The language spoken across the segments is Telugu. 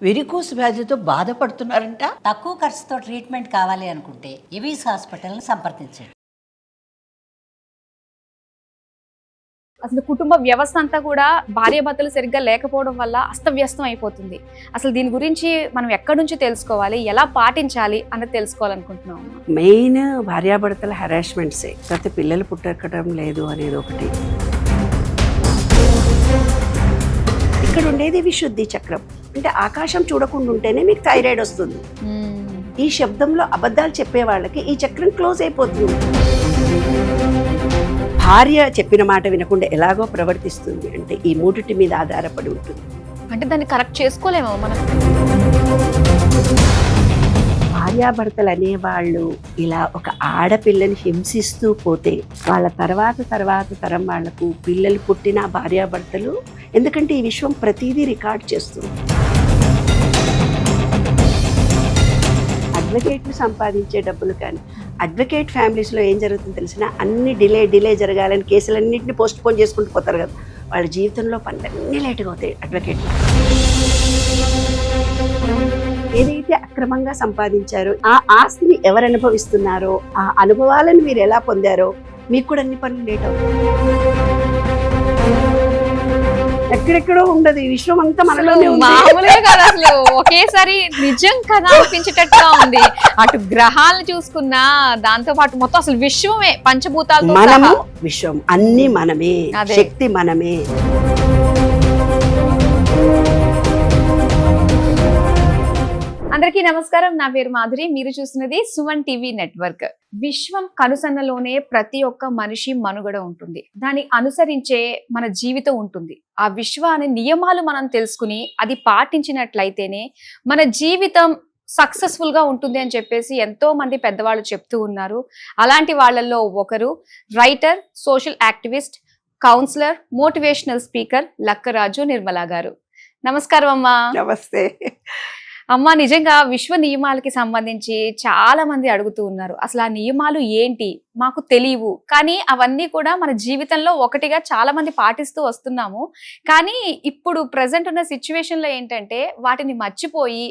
వెరికోస్ వ్యాధితో బాధపడుతున్నారంట. తక్కువ ఖర్చుతో ట్రీట్మెంట్ కావాలి అనుకుంటే ఎవిస్ హాస్పిటల్ని సంప్రదించండి. అసలు కుటుంబ వ్యవస్థ అంతా కూడా భార్యాభర్తలు సరిగ్గా లేకపోవడం వల్ల అస్తవ్యస్తం అయిపోతుంది. అసలు దీని గురించి మనం ఎక్కడి నుంచి తెలుసుకోవాలి, ఎలా పాటించాలి అన్నది తెలుసుకోవాలనుకుంటున్నాం. మెయిన్ భార్యాభర్తల హెరాస్మెంట్సే, కాకపోతే పిల్లలు పుట్టకడం లేదు అనేది ఒకటి. ఇక్కడ ఉండేది విశుద్ధి చక్రం, అంటే ఆకాశం చూడకుండా ఉంటేనే మీకు థైరాయిడ్ వస్తుంది. ఈ శబ్దంలో అబద్ధాలు చెప్పే వాళ్ళకి ఈ చక్రం క్లోజ్ అయిపోతుంది. భార్య చెప్పిన మాట వినకుండా ఎలాగో ప్రవర్తిస్తుంది అంటే ఈ మూడిటి మీద ఆధారపడి ఉంటుంది. అంటే దాన్ని కరెక్ట్ చేసుకోలేమో మనం. భార్యాభర్తలు అనేవాళ్ళు ఇలా ఒక ఆడపిల్లని హింసిస్తూ పోతే వాళ్ళ తర్వాత తరం వాళ్లకు పిల్లలు పుట్టిన భార్యాభర్తలు, ఎందుకంటే ఈ విశ్వం ప్రతిదీ రికార్డ్ చేస్తుంది. అడ్వకేట్లు సంపాదించే డబ్బులు కానీ, అడ్వకేట్ ఫ్యామిలీస్లో ఏం జరుగుతుందో తెలిసిన అన్ని డిలే జరగాలని కేసులన్నింటినీ పోస్ట్ పోన్ చేసుకుంటూ పోతారు కదా, వాళ్ళ జీవితంలో పనులన్నీ లేటుగా అవుతాయి. అడ్వకేట్లు ఏదైతే అక్రమంగా సంపాదించారో ఆ ఆస్తిని ఎవరు అనుభవిస్తున్నారో, ఆ అనుభవాలను మీరు ఎలా పొందారో మీకు కూడా అన్ని పనులు లేట్ అవుతాయి. ఎక్కడెక్కడో ఉండదు, ఈ విశ్వం అంతా మనలోనే ఉంది. మామూలుగా కదా, అసలు ఒకేసారి నిజం కదా అనిపించేటట్టుగా ఉంది. అటు గ్రహాలను చూసుకున్నా, దాంతో పాటు మొత్తం అసలు విశ్వమే పంచభూతాలతో మనము విశ్వం, అన్ని మనమే, శక్తి మనమే. అందరికీ నమస్కారం, నా పేరు మాధురి, మీరు చూస్తున్నది సుమన్ టీవీ నెట్వర్క్. విశ్వం కనుసన్నలోనే ప్రతి ఒక్క మనిషి మనుగడ ఉంటుంది, దాన్ని అనుసరించే మన జీవితం ఉంటుంది. ఆ విశ్వాన్ని నియమాలు మనం తెలుసుకుని అది పాటించినట్లయితేనే మన జీవితం సక్సెస్ఫుల్ గా ఉంటుంది అని చెప్పేసి ఎంతో మంది పెద్దవాళ్ళు చెప్తూ ఉన్నారు. అలాంటి వాళ్ళల్లో ఒకరు writer, social activist, counsellor, motivational speaker Lakkaraju Nirmala garu. నమస్కారం అమ్మా. నమస్తే అమ్మ. నిజంగా విశ్వ నియమాలకి సంబంధించి చాలా మంది అడుగుతూ ఉన్నారు, అసలు ఆ నియమాలు ఏంటి, మాకు తెలియవు. కానీ అవన్నీ కూడా మన జీవితంలో ఒకటిగా చాలా మంది పాటిస్తూ వస్తున్నాము. కానీ ఇప్పుడు ప్రజెంట్ ఉన్న సిచ్యువేషన్లో ఏంటంటే వాటిని మర్చిపోయి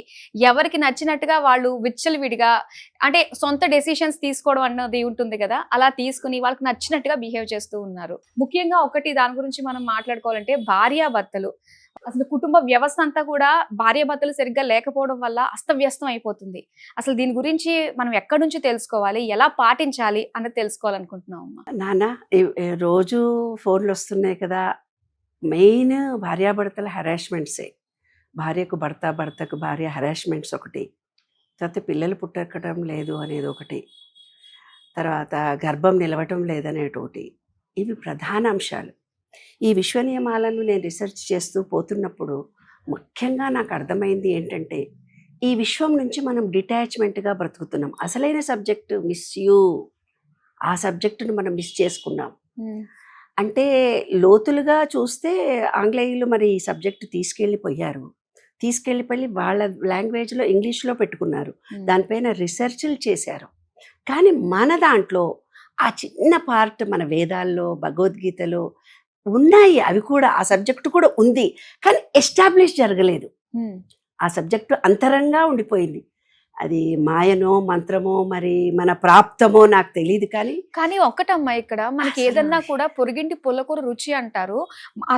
ఎవరికి నచ్చినట్టుగా వాళ్ళు విచ్చలవిడిగా, అంటే సొంత డెసిషన్స్ తీసుకోవడం అన్నది ఉంటుంది కదా, అలా తీసుకుని వాళ్ళకి నచ్చినట్టుగా బిహేవ్ చేస్తూ ఉన్నారు. ముఖ్యంగా ఒకటి దాని గురించి మనం మాట్లాడుకోవాలంటే భార్యాభర్తలు. అసలు కుటుంబ వ్యవస్థ అంతా కూడా భార్యాభర్తలు సరిగ్గా లేకపోవడం వల్ల అస్తవ్యస్తం అయిపోతుంది. అసలు దీని గురించి మనం ఎక్కడి నుంచి తెలుసుకోవాలి, ఎలా పాటించాలి అన్నది తెలుసుకోవాలనుకుంటున్నాం అమ్మా. నాన్న, రోజు ఫోన్లు వస్తున్నాయి కదా, మెయిన్ భార్యాభర్తల హెరాస్మెంట్సే. భార్యకు భర్త, భర్తకు భార్య హెరాస్మెంట్స్ ఒకటి, తర్వాత పిల్లలు పుట్టకడం లేదు అనేది ఒకటి, తర్వాత గర్భం నిలవటం లేదనేటి ఒకటి. ఇవి ప్రధాన అంశాలు. ఈ విశ్వ నియమాలను నేను రీసెర్చ్ చేస్తూ పోతున్నప్పుడు ముఖ్యంగా నాకు అర్థమైంది ఏంటంటే, ఈ విశ్వం నుంచి మనం డిటాచ్మెంట్గా బ్రతుకుతున్నాం. అసలైన సబ్జెక్టు మిస్ యూ, ఆ సబ్జెక్టును మనం మిస్ చేసుకున్నాం. అంటే లోతులుగా చూస్తే ఆంగ్లేయులు మరి ఈ సబ్జెక్టు తీసుకెళ్ళిపోయి వాళ్ళ లాంగ్వేజ్లో ఇంగ్లీష్లో పెట్టుకున్నారు, దానిపైన రీసెర్చ్లు చేశారు. కానీ మన దాంట్లో ఆ చిన్న పార్ట్ మన వేదాల్లో, భగవద్గీతలో ఉన్నాయి. అవి కూడా, ఆ సబ్జెక్టు కూడా ఉంది, కానీ ఎస్టాబ్లిష్ జరగలేదు. ఆ సబ్జెక్టు అంతరంగా ఉండిపోయింది. అది మాయనో మంత్రమో మరి మన ప్రాప్తమో నాకు తెలియదు. కానీ ఒక్కటమ్మా, ఇక్కడ మనకి ఏదన్నా కూడా పొరుగింటి పుల్లకూర రుచి అంటారు.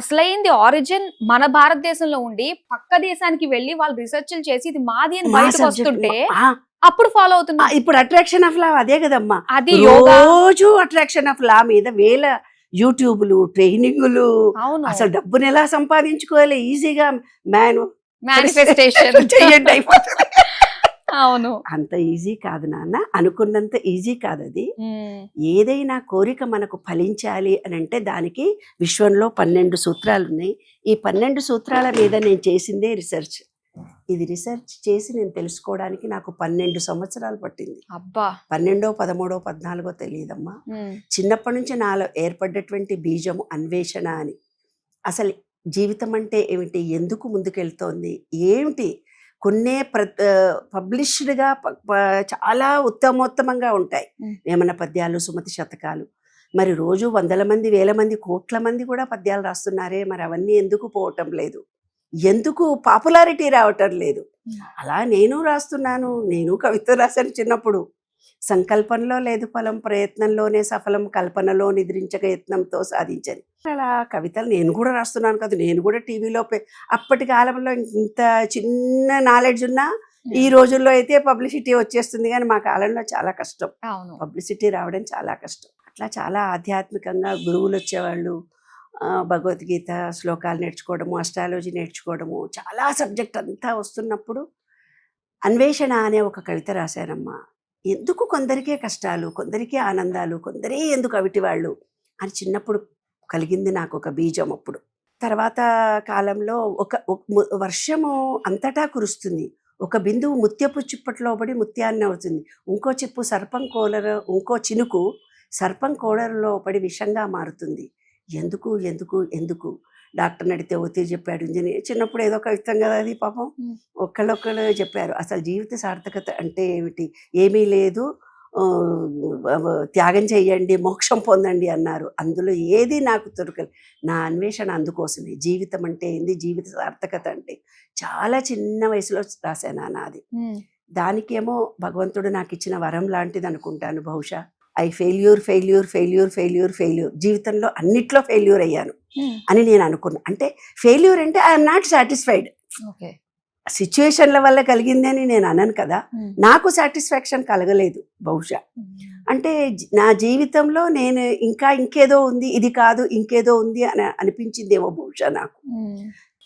అసలైంది ఆరిజిన్ మన భారతదేశంలో ఉండి పక్క దేశానికి వెళ్ళి వాళ్ళు రీసెర్చ్లు చేసి ఇది మాది అని బయటకు వస్తుంటే అప్పుడు ఫాలో అవుతున్నా. ఇప్పుడు అట్రాక్షన్ ఆఫ్ లా అదే కదమ్మా, అది రోజు అట్రాక్షన్ ఆఫ్ లా మీద వేల యూట్యూబ్లు, ట్రైనింగులు. అసలు డబ్బుని ఎలా సంపాదించుకోవాలి ఈజీగా మేనిఫెస్టేషన్ చెయ్యండి అయిపోతుంది. అవును, అంత ఈజీ కాదు నాన్న, అనుకున్నంత ఈజీ కాదు అది. ఏదైనా కోరిక మనకు ఫలించాలి అని అంటే దానికి విశ్వంలో 12 సూత్రాలు ఉన్నాయి. ఈ 12 సూత్రాల మీద నేను చేసిందే రీసెర్చ్. ఇది రీసెర్చ్ చేసి నేను తెలుసుకోవడానికి నాకు 12 సంవత్సరాలు పట్టింది. అబ్బా, 12, 13, 14 తెలియదమ్మా. చిన్నప్పటి నుంచి నాలో ఏర్పడ్డటువంటి బీజము అన్వేషణ అని. అసలు జీవితం అంటే ఏమిటి, ఎందుకు ముందుకెళ్తోంది, ఏమిటి, కొన్నే పబ్లిష్డ్గా చాలా ఉత్తమోత్తమంగా ఉంటాయి. వేమన పద్యాలు, సుమతి శతకాలు. మరి రోజు 100 మంది, 1000 మంది, కోట్ల మంది కూడా పద్యాలు రాస్తున్నారే, మరి అవన్నీ ఎందుకు పోవటం లేదు? ఎందుకు పాపులారిటీ రావటం లేదు. అలా నేను రాస్తున్నాను, నేను కవిత్వం రాశాను చిన్నప్పుడు. సంకల్పంలో లేదు ఫలం, ప్రయత్నంలోనే సఫలం, కల్పనలో నిద్రించక యత్నంతో సాధించని. అలా కవితలు నేను కూడా రాస్తున్నాను కదా. నేను కూడా టీవీలో అప్పటి కాలంలో ఇంత చిన్న నాలెడ్జ్ ఉన్నా ఈ రోజుల్లో అయితే పబ్లిసిటీ వచ్చేస్తుంది, కానీ మా కాలంలో చాలా కష్టం. పబ్లిసిటీ రావడం చాలా కష్టం. అట్లా చాలా ఆధ్యాత్మికంగా గురువులు వచ్చేవాళ్ళు. భగవద్గీత శ్లోకాలు నేర్చుకోవడము, అస్ట్రాలజీ నేర్చుకోవడము, చాలా సబ్జెక్ట్ అంతా వస్తున్నప్పుడు అన్వేషణ అనే ఒక కవిత రాశానమ్మా. ఎందుకు కొందరికే కష్టాలు, కొందరికే ఆనందాలు, కొందరే ఎందుకు అవిటి వాళ్ళు అని చిన్నప్పుడు కలిగింది నాకు ఒక బీజం. అప్పుడు తర్వాత కాలంలో వర్షము అంతటా కురుస్తుంది, ఒక బిందువు ముత్యపు చిప్పట్లో పడి ముత్యాన్ని అవుతుంది, ఇంకో చిప్పు సర్పం కోలర, ఇంకో చినుకు సర్పం కోడరలో పడి విషంగా మారుతుంది. ఎందుకు ఎందుకు ఎందుకు డాక్టర్ని అడిగితే ఒత్తిడి చెప్పాడు, ఇంజనీర్. చిన్నప్పుడు ఏదో కవిత్వం కదా అది, పాపం ఒక్కళ్ళు చెప్పారు అసలు జీవిత సార్థకత అంటే ఏమిటి, ఏమీ లేదు, త్యాగం చేయండి, మోక్షం పొందండి అన్నారు. అందులో ఏది నాకు దొరకలేదు. నా అన్వేషణ అందుకోసమే. జీవితం అంటే ఏంది, జీవిత సార్థకత అంటే చాలా చిన్న వయసులో రాశాను నాది. దానికేమో భగవంతుడు నాకు ఇచ్చిన వరం లాంటిది అనుకుంటాను బహుశా. I failure failure failure failure failure, జీవితంలో అన్నిట్లో ఫెయిల్యూర్ అయ్యాను అని నేను అనుకున్నా. అంటే ఫెయిల్యూర్ అంటే ఐఎమ్ నాట్ సాటిస్ఫైడ్. సిచ్యువేషన్ల వల్ల కలిగింది అని నేను అనను కదా. నాకు సాటిస్ఫాక్షన్ కలగలేదు బహుశా. అంటే నా జీవితంలో నేను ఇంకా ఇంకేదో ఉంది, ఇది కాదు ఇంకేదో ఉంది అని అనిపించిందేమో బహుశా నాకు.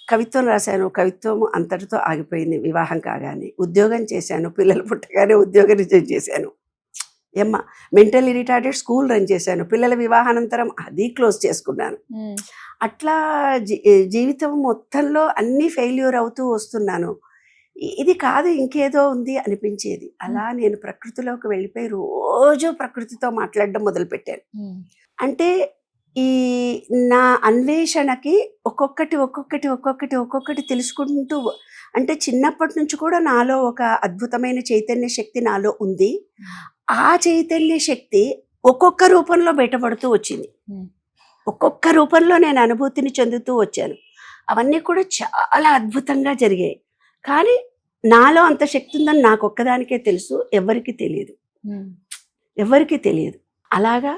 కవిత్వం రాశాను, కవిత్వం అంతటితో ఆగిపోయింది. వివాహం కాగానే ఉద్యోగం చేశాను, పిల్లలు పుట్టగానే ఉద్యోగం రిజైన్ చేశాను. మెంటల్లీ రిటార్డెడ్ స్కూల్ రన్ చేశాను, పిల్లల వివాహానంతరం అది క్లోజ్ చేసుకున్నాను. అట్లా జీవితం మొత్తంలో అన్నీ ఫెయిల్యూర్ అవుతూ వస్తున్నాను. ఇది కాదు ఇంకేదో ఉంది అనిపించేది. అలా నేను ప్రకృతిలోకి వెళ్ళిపోయి రోజు ప్రకృతితో మాట్లాడడం మొదలుపెట్టాను. అంటే ఈ నా అన్వేషణకి ఒక్కొక్కటి తెలుసుకుంటూ, అంటే చిన్నప్పటి నుంచి కూడా నాలో ఒక అద్భుతమైన చైతన్య శక్తి నాలో ఉంది. ఆ చైతన్య శక్తి ఒక్కొక్క రూపంలో బయటపడుతూ వచ్చింది. ఒక్కొక్క రూపంలో నేను అనుభూతిని చెందుతూ వచ్చాను. అవన్నీ కూడా చాలా అద్భుతంగా జరిగాయి. కానీ నాలో అంత శక్తి ఉందని నాకు ఒక్కదానికే తెలుసు, ఎవరికి తెలియదు. అలాగా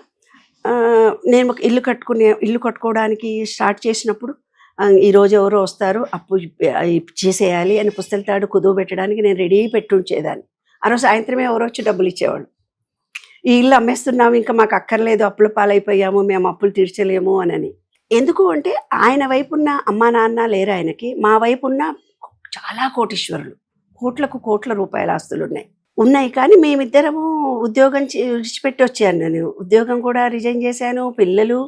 నేను ఒక ఇల్లు కట్టుకోవడానికి స్టార్ట్ చేసినప్పుడు ఈరోజు ఎవరో వస్తారు, అప్పు చేసేయాలి అని పుస్తల తాడు కుదువ పెట్టడానికి నేను రెడీ పెట్టుంచేదాన్ని. ఆ రోజు సాయంత్రమే ఎవరో వచ్చి డబ్బులు ఇచ్చేవాళ్ళు. ఈ ఇల్లు అమ్మేస్తున్నాము, ఇంకా మాకు అక్కర్లేదు, అప్పుల పాలైపోయాము, మేము అప్పులు తీర్చలేము అని. ఎందుకు అంటే ఆయన వైపున్న అమ్మా నాన్న లేరు ఆయనకి, మా వైపున్న చాలా కోటీశ్వరులు, కోట్ల రూపాయల ఆస్తులు ఉన్నాయి. కానీ మేమిద్దరము ఉద్యోగం విడిచిపెట్టి వచ్చాను. నేను ఉద్యోగం కూడా రిజైన్ చేశాను. పిల్లలు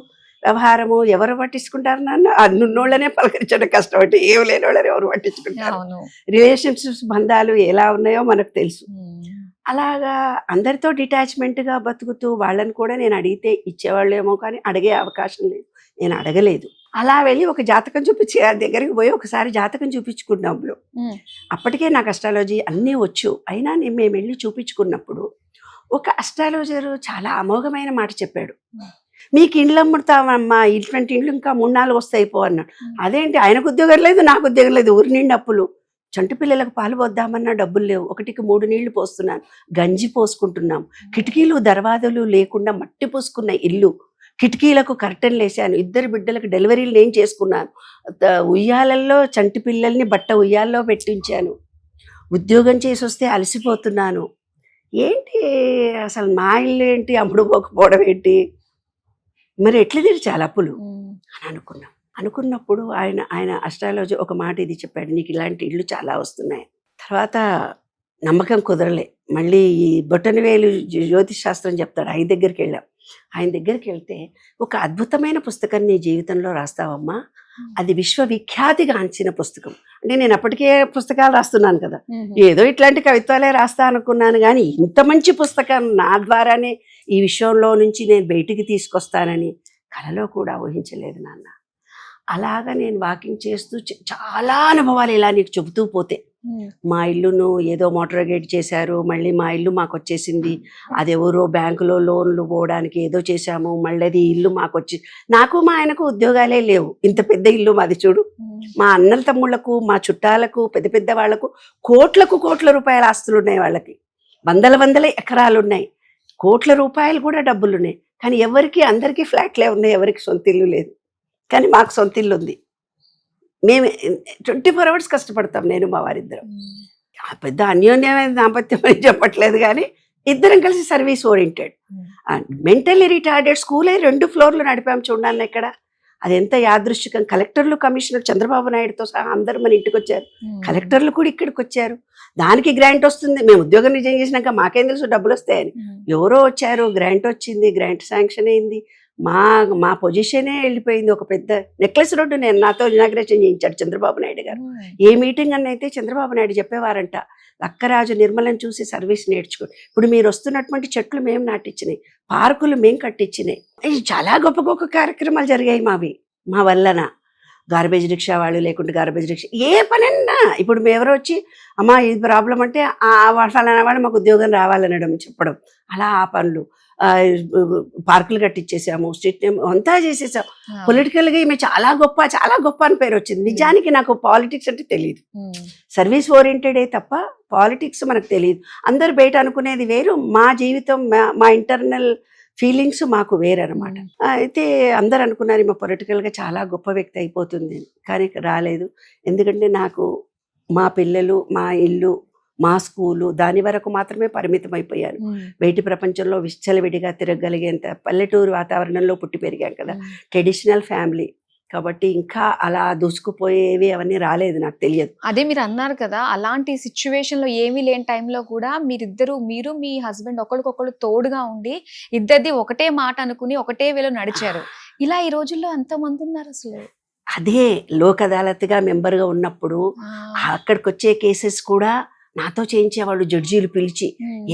వ్యవహారము ఎవరు పట్టించుకుంటారు నాన్న? అన్నున్నోళ్ళనే పలకరించడం కష్టం, అంటే ఏం లేని వాళ్ళని ఎవరు పట్టించుకుంటారు? రిలేషన్షిప్స్ బంధాలు ఎలా ఉన్నాయో మనకు తెలుసు. అలాగా అందరితో డిటాచ్మెంట్గా బతుకుతూ వాళ్ళని కూడా నేను అడిగితే ఇచ్చేవాళ్ళేమో, కానీ అడిగే అవకాశం లేదు, నేను అడగలేదు. అలా వెళ్ళి ఒక జాతకం చూపించి దగ్గరికి పోయి ఒకసారి జాతకం చూపించుకున్నప్పుడు, అప్పటికే నాకు అస్ట్రాలజీ అన్నీ వచ్చు, అయినా మేము వెళ్ళి చూపించుకున్నప్పుడు ఒక అస్ట్రాలజరు చాలా అమోఘమైన మాట చెప్పాడు. మీకు ఇండ్లు అమ్ముతామమ్మా, ఇటువంటి ఇండ్లు ఇంకా 3-4 వస్తాయి పో అన్నాడు. అదేంటి, ఆయనకు ఉద్యోగం లేదు, నాకు ఉద్యోగం లేదు, ఊరి నిండి అప్పులు, చంటి పిల్లలకు పాలు పోద్దామన్నా డబ్బులు లేవు, 1కి 3 నీళ్లు పోస్తున్నాను, గంజి పోసుకుంటున్నాం, కిటికీలు దర్వాజలు లేకుండా మట్టి పోసుకున్న ఇల్లు, కిటికీలకు కర్టెన్లు వేసాను, 2 బిడ్డలకు డెలివరీలు నేను చేసుకున్నాను, ఉయ్యాలల్లో చంటి పిల్లల్ని బట్ట ఉయ్యాల్లో పెట్టించాను, ఉద్యోగం చేసి వస్తే అలసిపోతున్నాను, ఏంటి అసలు మా ఇల్లు ఏంటి అమ్ముడుపోకపోవడం ఏంటి, మరి ఎట్లా తీర్చాలి అప్పులు అని అనుకున్నప్పుడు ఆయన అస్ట్రాలజీ ఒక మాట ఇది చెప్పాడు, నీకు ఇలాంటి ఇళ్ళు చాలా వస్తున్నాయి. తర్వాత నమ్మకం కుదరలే, మళ్ళీ ఈ బొటనవేలు జ్యోతిష్ శాస్త్రం చెప్తాడు, ఆయన దగ్గరికి వెళ్ళాం. ఆయన దగ్గరికి వెళ్తే ఒక అద్భుతమైన పుస్తకం నీ జీవితంలో రాస్తావమ్మా, అది విశ్వవిఖ్యాతిగాంచిన పుస్తకం. అంటే నేను అప్పటికే పుస్తకాలు రాస్తున్నాను కదా, ఏదో ఇట్లాంటి కవిత్వాలే రాస్తా అనుకున్నాను, కానీ ఇంత మంచి పుస్తకం నా ద్వారానే ఈ విషయంలో నుంచి నేను బయటికి తీసుకొస్తానని కలలో కూడా ఊహించలేదు నాన్న. అలాగా నేను వాకింగ్ చేస్తూ చాలా అనుభవాలు ఇలా నీకు చెబుతూ పోతే, మా ఇల్లును ఏదో మోటరేట్ చేశారు, మళ్ళీ మా ఇల్లు మాకు వచ్చేసింది, అదెవరో బ్యాంకులో లోన్లు పోవడానికి ఏదో చేశాము, మళ్ళీ అది ఇల్లు మాకు వచ్చి, నాకు మా ఆయనకు ఉద్యోగాలే లేవు, ఇంత పెద్ద ఇల్లు మాది చూడు, మా అన్నల తమ్ముళ్లకు మా చుట్టాలకు పెద్ద పెద్ద వాళ్లకు కోట్ల రూపాయల ఆస్తులు ఉన్నాయి, వాళ్ళకి వందల ఎకరాలు ఉన్నాయి, కోట్ల రూపాయలు కూడా డబ్బులు ఉన్నాయి. కానీ ఎవరికి అందరికీ ఫ్లాట్లే ఉన్నాయి, ఎవరికి సొంత ఇల్లు లేదు. కానీ మాకు సొంత ఇల్లు ఉంది. మేము 24 hours కష్టపడతాం, నేను మా వారిద్దరం. పెద్ద అన్యోన్యమైన దాంపత్యం అని చెప్పట్లేదు, కానీ ఇద్దరం కలిసి సర్వీస్ ఓరియంటెడ్. మెంటల్లీ రిటార్డెడ్ స్కూలే 2 floorలు నడిపాం చూడండి. ఇక్కడ అది ఎంత యాదృశ్చికం. కలెక్టర్లు, కమిషనర్ చంద్రబాబు నాయుడుతో సహా అందరూ మన ఇంటికి వచ్చారు, కలెక్టర్లు కూడా ఇక్కడికి వచ్చారు. దానికి గ్రాంట్ వస్తుంది. మేము ఉద్యోగం రిజైన్ చేసినాక మాకేం తెలుసు డబ్బులు వస్తాయని. ఎవరో వచ్చారు, గ్రాంట్ వచ్చింది, గ్రాంట్ శాంక్షన్ అయింది, మా పొజిషనే వెళ్ళిపోయింది. ఒక పెద్ద నెక్లెస్ రోడ్డు నేను నాతో ఇనాగ్రేషన్ చేయించాడు చంద్రబాబు నాయుడు గారు. ఏ మీటింగ్ అని అయితే చంద్రబాబు నాయుడు చెప్పేవారంట, లక్కరాజు నిర్మలను చూసి సర్వీస్ నేర్చుకో. ఇప్పుడు మీరు వస్తున్నటువంటి చెట్లు మేము నాటిచ్చినాయి, పార్కులు మేము కట్టించినాయి. చాలా గొప్ప గొప్ప కార్యక్రమాలు జరిగాయి మావి, మా వల్లన. గార్బేజ్ రిక్షా వాళ్ళు లేకుంటే గార్బేజ్ రిక్షా ఏ పనన్నా, ఇప్పుడు ఎవరో వచ్చి అమ్మా ఇది ప్రాబ్లం అంటే ఫలానా వాడు మాకు ఉద్యోగం రావాలనడం చెప్పడం, అలా ఆ పనులు. పార్కులు కట్టించేసాము, స్ట్రీట్ నేమ్ అంతా చేసేసాం. పొలిటికల్గా ఈమె చాలా గొప్ప అని పేరు వచ్చింది. నిజానికి నాకు పాలిటిక్స్ అంటే తెలియదు, సర్వీస్ ఓరియంటెడే తప్ప పాలిటిక్స్ మనకు తెలియదు. అందరు బయట అనుకునేది వేరు, మా జీవితం మా ఇంటర్నల్ ఫీలింగ్స్ మాకు వేరనమాట. అయితే అందరు అనుకున్నారు ఈమె పొలిటికల్గా చాలా గొప్ప వ్యక్తి అయిపోతుంది, కానీ రాలేదు. ఎందుకంటే నాకు మా పిల్లలు, మా ఇల్లు, మా స్కూలు, దాని వరకు మాత్రమే పరిమితం అయిపోయాను. బయటి ప్రపంచంలో విచ్చలవిడిగా తిరగలిగేంత పల్లెటూరు వాతావరణంలో పుట్టి పెరిగాం కదా, ట్రెడిషనల్ ఫ్యామిలీ కాబట్టి ఇంకా అలా దూసుకుపోయేవి అవన్నీ రాలేదు, నాకు తెలియదు. అదే మీరు అన్నారు కదా, అలాంటి సిచ్యువేషన్ లో ఏమీ లేని టైంలో కూడా మీరు మీ హస్బెండ్ ఒకరికొకరు తోడుగా ఉండి ఇద్దరిది ఒకటే మాట అనుకుని ఒకటే వేలో నడిచారు. ఇలా ఈ రోజుల్లో ఎంతమంది ఉన్నారు అసలు? అదే లోక్ అదాలత్గా మెంబర్గా ఉన్నప్పుడు అక్కడికి వచ్చే కేసెస్ కూడా నాతో చేయించేవాళ్ళు, జడ్జీలు పిలిచి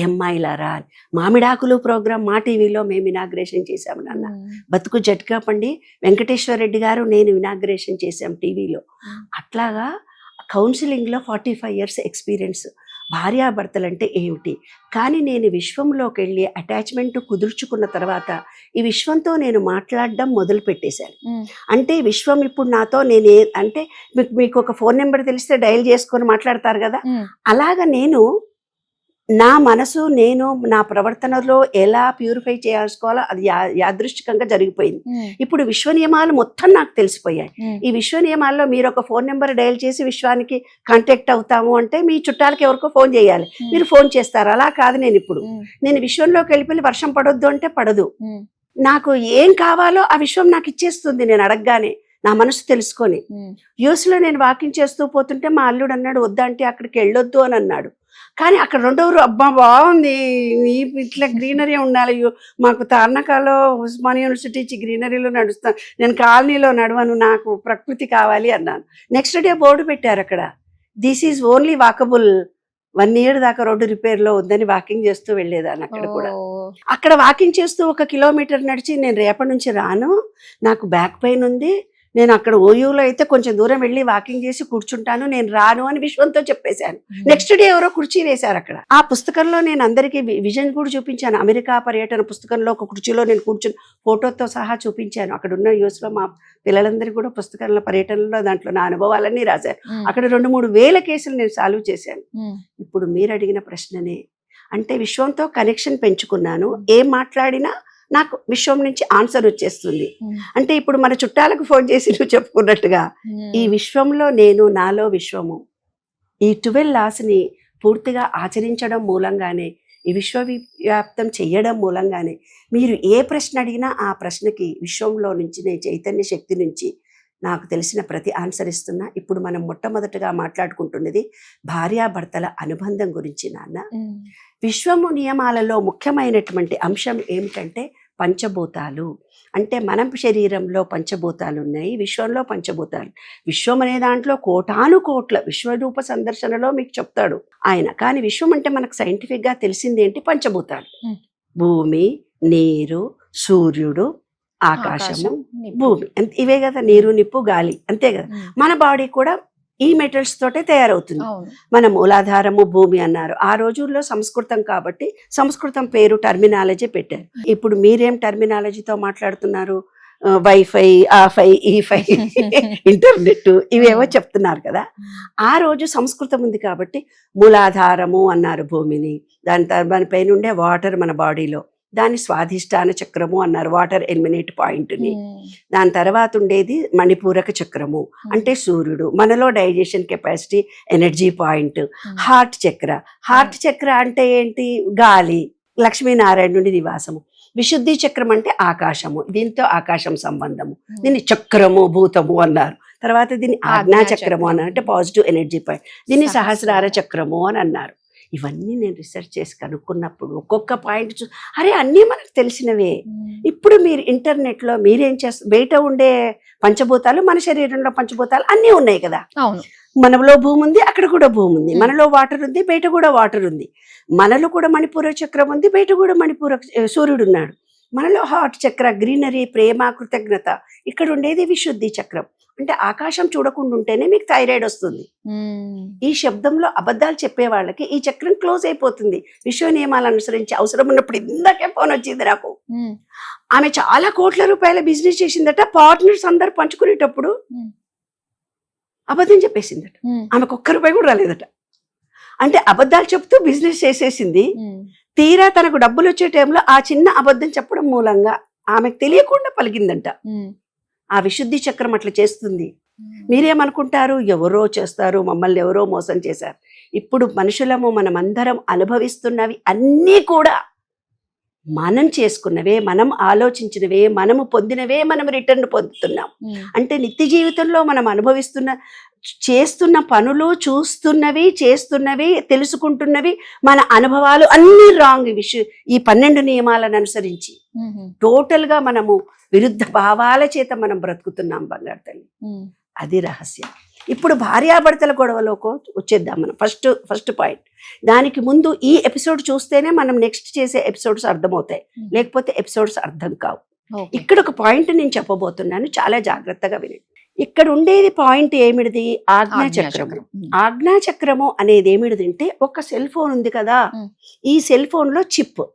అమ్మాయిలారా. మామిడాకులు ప్రోగ్రామ్ మా టీవీలో మేము ఇనాగ్రేషన్ చేశాము నాన్న, బతుకు జట్కా పండి వెంకటేశ్వర రెడ్డి గారు నేను ఇనాగ్రేషన్ చేశాం టీవీలో. అట్లాగా కౌన్సిలింగ్లో 45 years ఎక్స్పీరియన్స్. భార్యాభర్తలంటే ఏమిటి, కానీ నేను విశ్వంలోకి వెళ్ళి అటాచ్మెంట్ కుదుర్చుకున్న తర్వాత ఈ విశ్వంతో నేను మాట్లాడడం మొదలు పెట్టేశాను. అంటే విశ్వం ఇప్పుడు నాతో అంటే మీకు ఒక ఫోన్ నెంబర్ తెలిస్తే డయల్ చేసుకొని మాట్లాడతారు కదా, అలాగా నేను నా మనసు, నేను నా ప్రవర్తనలో ఎలా ప్యూరిఫై చేసుకోవాలో అది యాదృష్టికంగా జరిగిపోయింది. ఇప్పుడు విశ్వ నియమాలు మొత్తం నాకు తెలిసిపోయాయి. ఈ విశ్వ నియమాల్లో మీరు ఒక ఫోన్ నెంబర్ డయల్ చేసి విశ్వానికి కాంటాక్ట్ అవుతాము అంటే మీ చుట్టాలకి ఎవరికో ఫోన్ చేయాలి, మీరు ఫోన్ చేస్తారు. అలా కాదు, నేను విశ్వంలోకి వెళ్ళిపోయి వర్షం పడొద్దు అంటే పడదు. నాకు ఏం కావాలో ఆ విశ్వం నాకు ఇచ్చేస్తుంది నేను అడగగానే, నా మనసు తెలుసుకొని. యూఎస్లో నేను వాకింగ్ చేస్తూ పోతుంటే మా అల్లుడు అన్నాడు, వద్దంటే అక్కడికి వెళ్ళొద్దు అని అన్నాడు. కానీ అక్కడ రెండవరు అబ్బా బాగుంది, ఇట్లా గ్రీనరీ ఉండాలి, మాకు తార్నకాలో ఉస్మానియా యూనివర్సిటీ ఇచ్చి గ్రీనరీలో నడుస్తాను, నేను కాలనీలో నడవను, నాకు ప్రకృతి కావాలి అన్నాను. నెక్స్ట్ డే బోర్డు పెట్టారు అక్కడ, this is only walkable, 1 year దాకా రోడ్డు రిపేర్లో ఉందని వాకింగ్ చేస్తూ వెళ్ళేదాన్ని. అక్కడ కూడా అక్కడ వాకింగ్ చేస్తూ 1 kilometer నడిచి నేను రేపటి నుంచి రాను, నాకు బ్యాక్ పెయిన్ ఉంది, నేను అక్కడ ఓయూలో అయితే కొంచెం దూరం వెళ్ళి వాకింగ్ చేసి కూర్చుంటాను, నేను రాను అని విశ్వంతో చెప్పేశాను. నెక్స్ట్ డే ఎవరో కుర్చీ వేశారు అక్కడ. ఆ పుస్తకంలో నేను అందరికీ విజన్ కూడా చూపించాను. అమెరికా పర్యటన పుస్తకంలో ఒక కుర్చీలో నేను కూర్చుని ఫోటోతో సహా చూపించాను. అక్కడ ఉన్న యూఎస్లో మా పిల్లలందరికీ కూడా పుస్తకంలో పర్యటనలో దాంట్లో నా అనుభవాలన్నీ రాశాను. అక్కడ 2-3 వేల కేసులు నేను సాల్వ్ చేశాను. ఇప్పుడు మీరు అడిగిన ప్రశ్ననే, అంటే విశ్వంతో కనెక్షన్ పెంచుకున్నాను. ఏం మాట్లాడినా నాకు విశ్వం నుంచి ఆన్సర్ వచ్చేస్తుంది. అంటే ఇప్పుడు మన చుట్టాలకు ఫోన్ చేసి నువ్వు చెప్పుకున్నట్టుగా ఈ విశ్వంలో నేను, నాలో విశ్వము, ఈ 12 laws పూర్తిగా ఆచరించడం మూలంగానే, ఈ విశ్వవ్యాప్తం చెయ్యడం మూలంగానే మీరు ఏ ప్రశ్న అడిగినా ఆ ప్రశ్నకి విశ్వంలో నుంచి, నేను చైతన్య శక్తి నుంచి నాకు తెలిసిన ప్రతి ఆన్సర్ ఇస్తున్నా. ఇప్పుడు మనం మొట్టమొదటగా మాట్లాడుకుంటున్నది భార్యాభర్తల అనుబంధం గురించి నాన్న. విశ్వము నియమాలలో ముఖ్యమైనటువంటి అంశం ఏమిటంటే పంచభూతాలు. అంటే మన శరీరంలో పంచభూతాలు ఉన్నాయి, విశ్వంలో పంచభూతాలు. విశ్వం అనే దాంట్లో కోటానుకోట్ల విశ్వరూప సందర్శనలో మీకు చెప్తాడు ఆయన. కానీ విశ్వం అంటే మనకు సైంటిఫిక్గా తెలిసింది ఏంటి? పంచభూతాలు. భూమి, నీరు, సూర్యుడు, ఆకాశము, నిప్పు. భూమి, ఇవే కదా, నీరు, నిప్పు, గాలి, అంతే కదా. మన బాడీ కూడా ఈ మెటల్స్ తోటే తయారవుతుంది. అవును. మన మూలాధారము భూమి అన్నారు. ఆ రోజుల్లో సంస్కృతం కాబట్టి సంస్కృతం పేరు టర్మినాలజీ పెట్టారు. ఇప్పుడు మీరేం టర్మినాలజీతో మాట్లాడుతున్నారు? వైఫై, ఆఫై, ఈఫై, ఇంటర్నెట్, ఇవేవో చెప్తున్నారు కదా. ఆ రోజు సంస్కృతం ఉంది కాబట్టి మూలాధారము అన్నారు భూమిని. దానిపైన ఉండే వాటర్ మన బాడీలో, దాన్ని స్వాధిష్టాన చక్రము అన్నారు, వాటర్ ఎలిమినేట్ పాయింట్ని. దాని తర్వాత ఉండేది మణిపూరక చక్రము, అంటే సూర్యుడు, మనలో digestion capacity, energy point. Heart చక్ర, హార్ట్ చక్ర అంటే ఏంటి? గాలి, లక్ష్మీనారాయణుడి నివాసము. విశుద్ధి చక్రం అంటే ఆకాశము, దీంతో ఆకాశం సంబంధము. దీన్ని చక్రము, భూతము అన్నారు. తర్వాత దీన్ని ఆజ్ఞా చక్రము అన్నారు, అంటే పాజిటివ్ ఎనర్జీ పాయింట్. దీన్ని సహస్రార చక్రము అని అన్నారు. ఇవన్నీ నేను రీసెర్చ్ చేసి కనుక్కున్నప్పుడు ఒక్కొక్క పాయింట్ అరే అన్నీ మనకు తెలిసినవే. ఇప్పుడు మీరు ఇంటర్నెట్లో మీరేం చేస్తారు? బయట ఉండే పంచభూతాలు, మన శరీరంలో పంచభూతాలు అన్నీ ఉన్నాయి కదా. అవును. మనలో భూమి ఉంది, అక్కడ కూడా భూమి ఉంది. మనలో వాటర్ ఉంది, బయట కూడా వాటర్ ఉంది. మనలో కూడా మణిపూర చక్రం ఉంది, బయట కూడా మణిపూర సూర్యుడు ఉన్నాడు. మనలో హార్ట్ చక్ర, గ్రీనరీ, ప్రేమ, కృతజ్ఞత. ఇక్కడ ఉండేది విశుద్ధి చక్రం, అంటే ఆకాశం చూడకుండా ఉంటేనే మీకు థైరాయిడ్ వస్తుంది. ఈ శబ్దంలో అబద్ధాలు చెప్పే వాళ్ళకి ఈ చక్రం క్లోజ్ అయిపోతుంది. విశ్వ నియమాలు అనుసరించి అవసరం ఉన్నప్పుడు ఇందాకే ఫోన్ వచ్చింది నాకు. ఆమె చాలా కోట్ల రూపాయల బిజినెస్ చేసిందట. పార్ట్నర్స్ అందరు పంచుకునేటప్పుడు అబద్ధం చెప్పేసిందట. ఆమెకు ఒక్క రూపాయి కూడా రాలేదట. అంటే అబద్ధాలు చెప్తూ బిజినెస్ చేసేసింది. తీరా తనకు డబ్బులు వచ్చే టైంలో ఆ చిన్న అబద్ధం చెప్పడం మూలంగా ఆమెకు తెలియకుండా పలికిందంట. ఆ విశుద్ధి చక్రం అట్లా చేస్తుంది. మీరేమనుకుంటారు? ఎవరో చేస్తారు, మమ్మల్ని ఎవరో మోసం చేశారు. ఇప్పుడు మనుషులము, మనమందరం అనుభవిస్తున్నవి అన్నీ కూడా మనం చేసుకున్నవే, మనం ఆలోచించినవే, మనము పొందినవే మనం రిటర్న్ పొందుతున్నాం. అంటే నిత్య జీవితంలో మనం చేస్తున్న పనులు, చూస్తున్నవి, చేస్తున్నవి, తెలుసుకుంటున్నవి, మన అనుభవాలు అన్ని రాంగ్. ఈ 12 నియమాలను అనుసరించి టోటల్ గా మనము విరుద్ధ భావాల చేత మనం బ్రతుకుతున్నాం బంగారు తల్లి. అది రహస్యం. ఇప్పుడు భార్యాభర్తల గొడవలోకి వచ్చేద్దాం మనం. First point. దానికి ముందు ఈ ఎపిసోడ్ చూస్తేనే మనం నెక్స్ట్ చేసే ఎపిసోడ్స్ అర్థమవుతాయి, లేకపోతే ఎపిసోడ్స్ అర్థం కావు. ఇక్కడ ఒక పాయింట్ నేను చెప్పబోతున్నాను, చాలా జాగ్రత్తగా వినండి. ఇక్కడ ఉండేది పాయింట్ ఏమిటిది? ఆజ్ఞాచక్రము. ఆజ్ఞాచక్రము అనేది ఏమిటిదంటే, ఒక సెల్ ఫోన్ ఉంది కదా, ఈ సెల్ ఫోన్ లో చిప్.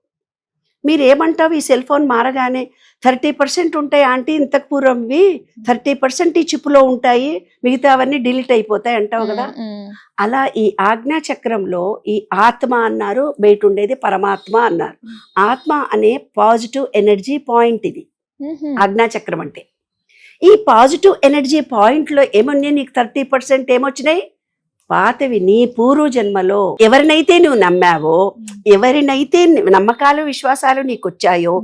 మీరు ఏమంటావు? ఈ సెల్ ఫోన్ మారగానే 30% ఉంటాయి ఆంటీ, ఇంతకు పూర్వంవి 30% ఈ చిప్పులో ఉంటాయి, మిగతావన్నీ డిలీట్ అయిపోతాయి అంటావు కదా. అలా ఈ ఆజ్ఞాచక్రంలో ఈ ఆత్మ అన్నారు, బయట ఉండేది పరమాత్మ అన్నారు. ఆత్మ అనే పాజిటివ్ ఎనర్జీ పాయింట్ ఇది ఆజ్ఞాచక్రం అంటే. ఈ పాజిటివ్ ఎనర్జీ పాయింట్లో ఏమన్నాయి? నీకు 30% ఏమొచ్చినాయి? పాతవి, నీ పూర్వ జన్మలో ఎవరినైతే నువ్వు నమ్మావో, ఎవరినైతే నమ్మకాలు, విశ్వాసాలు నీకు వచ్చాయో,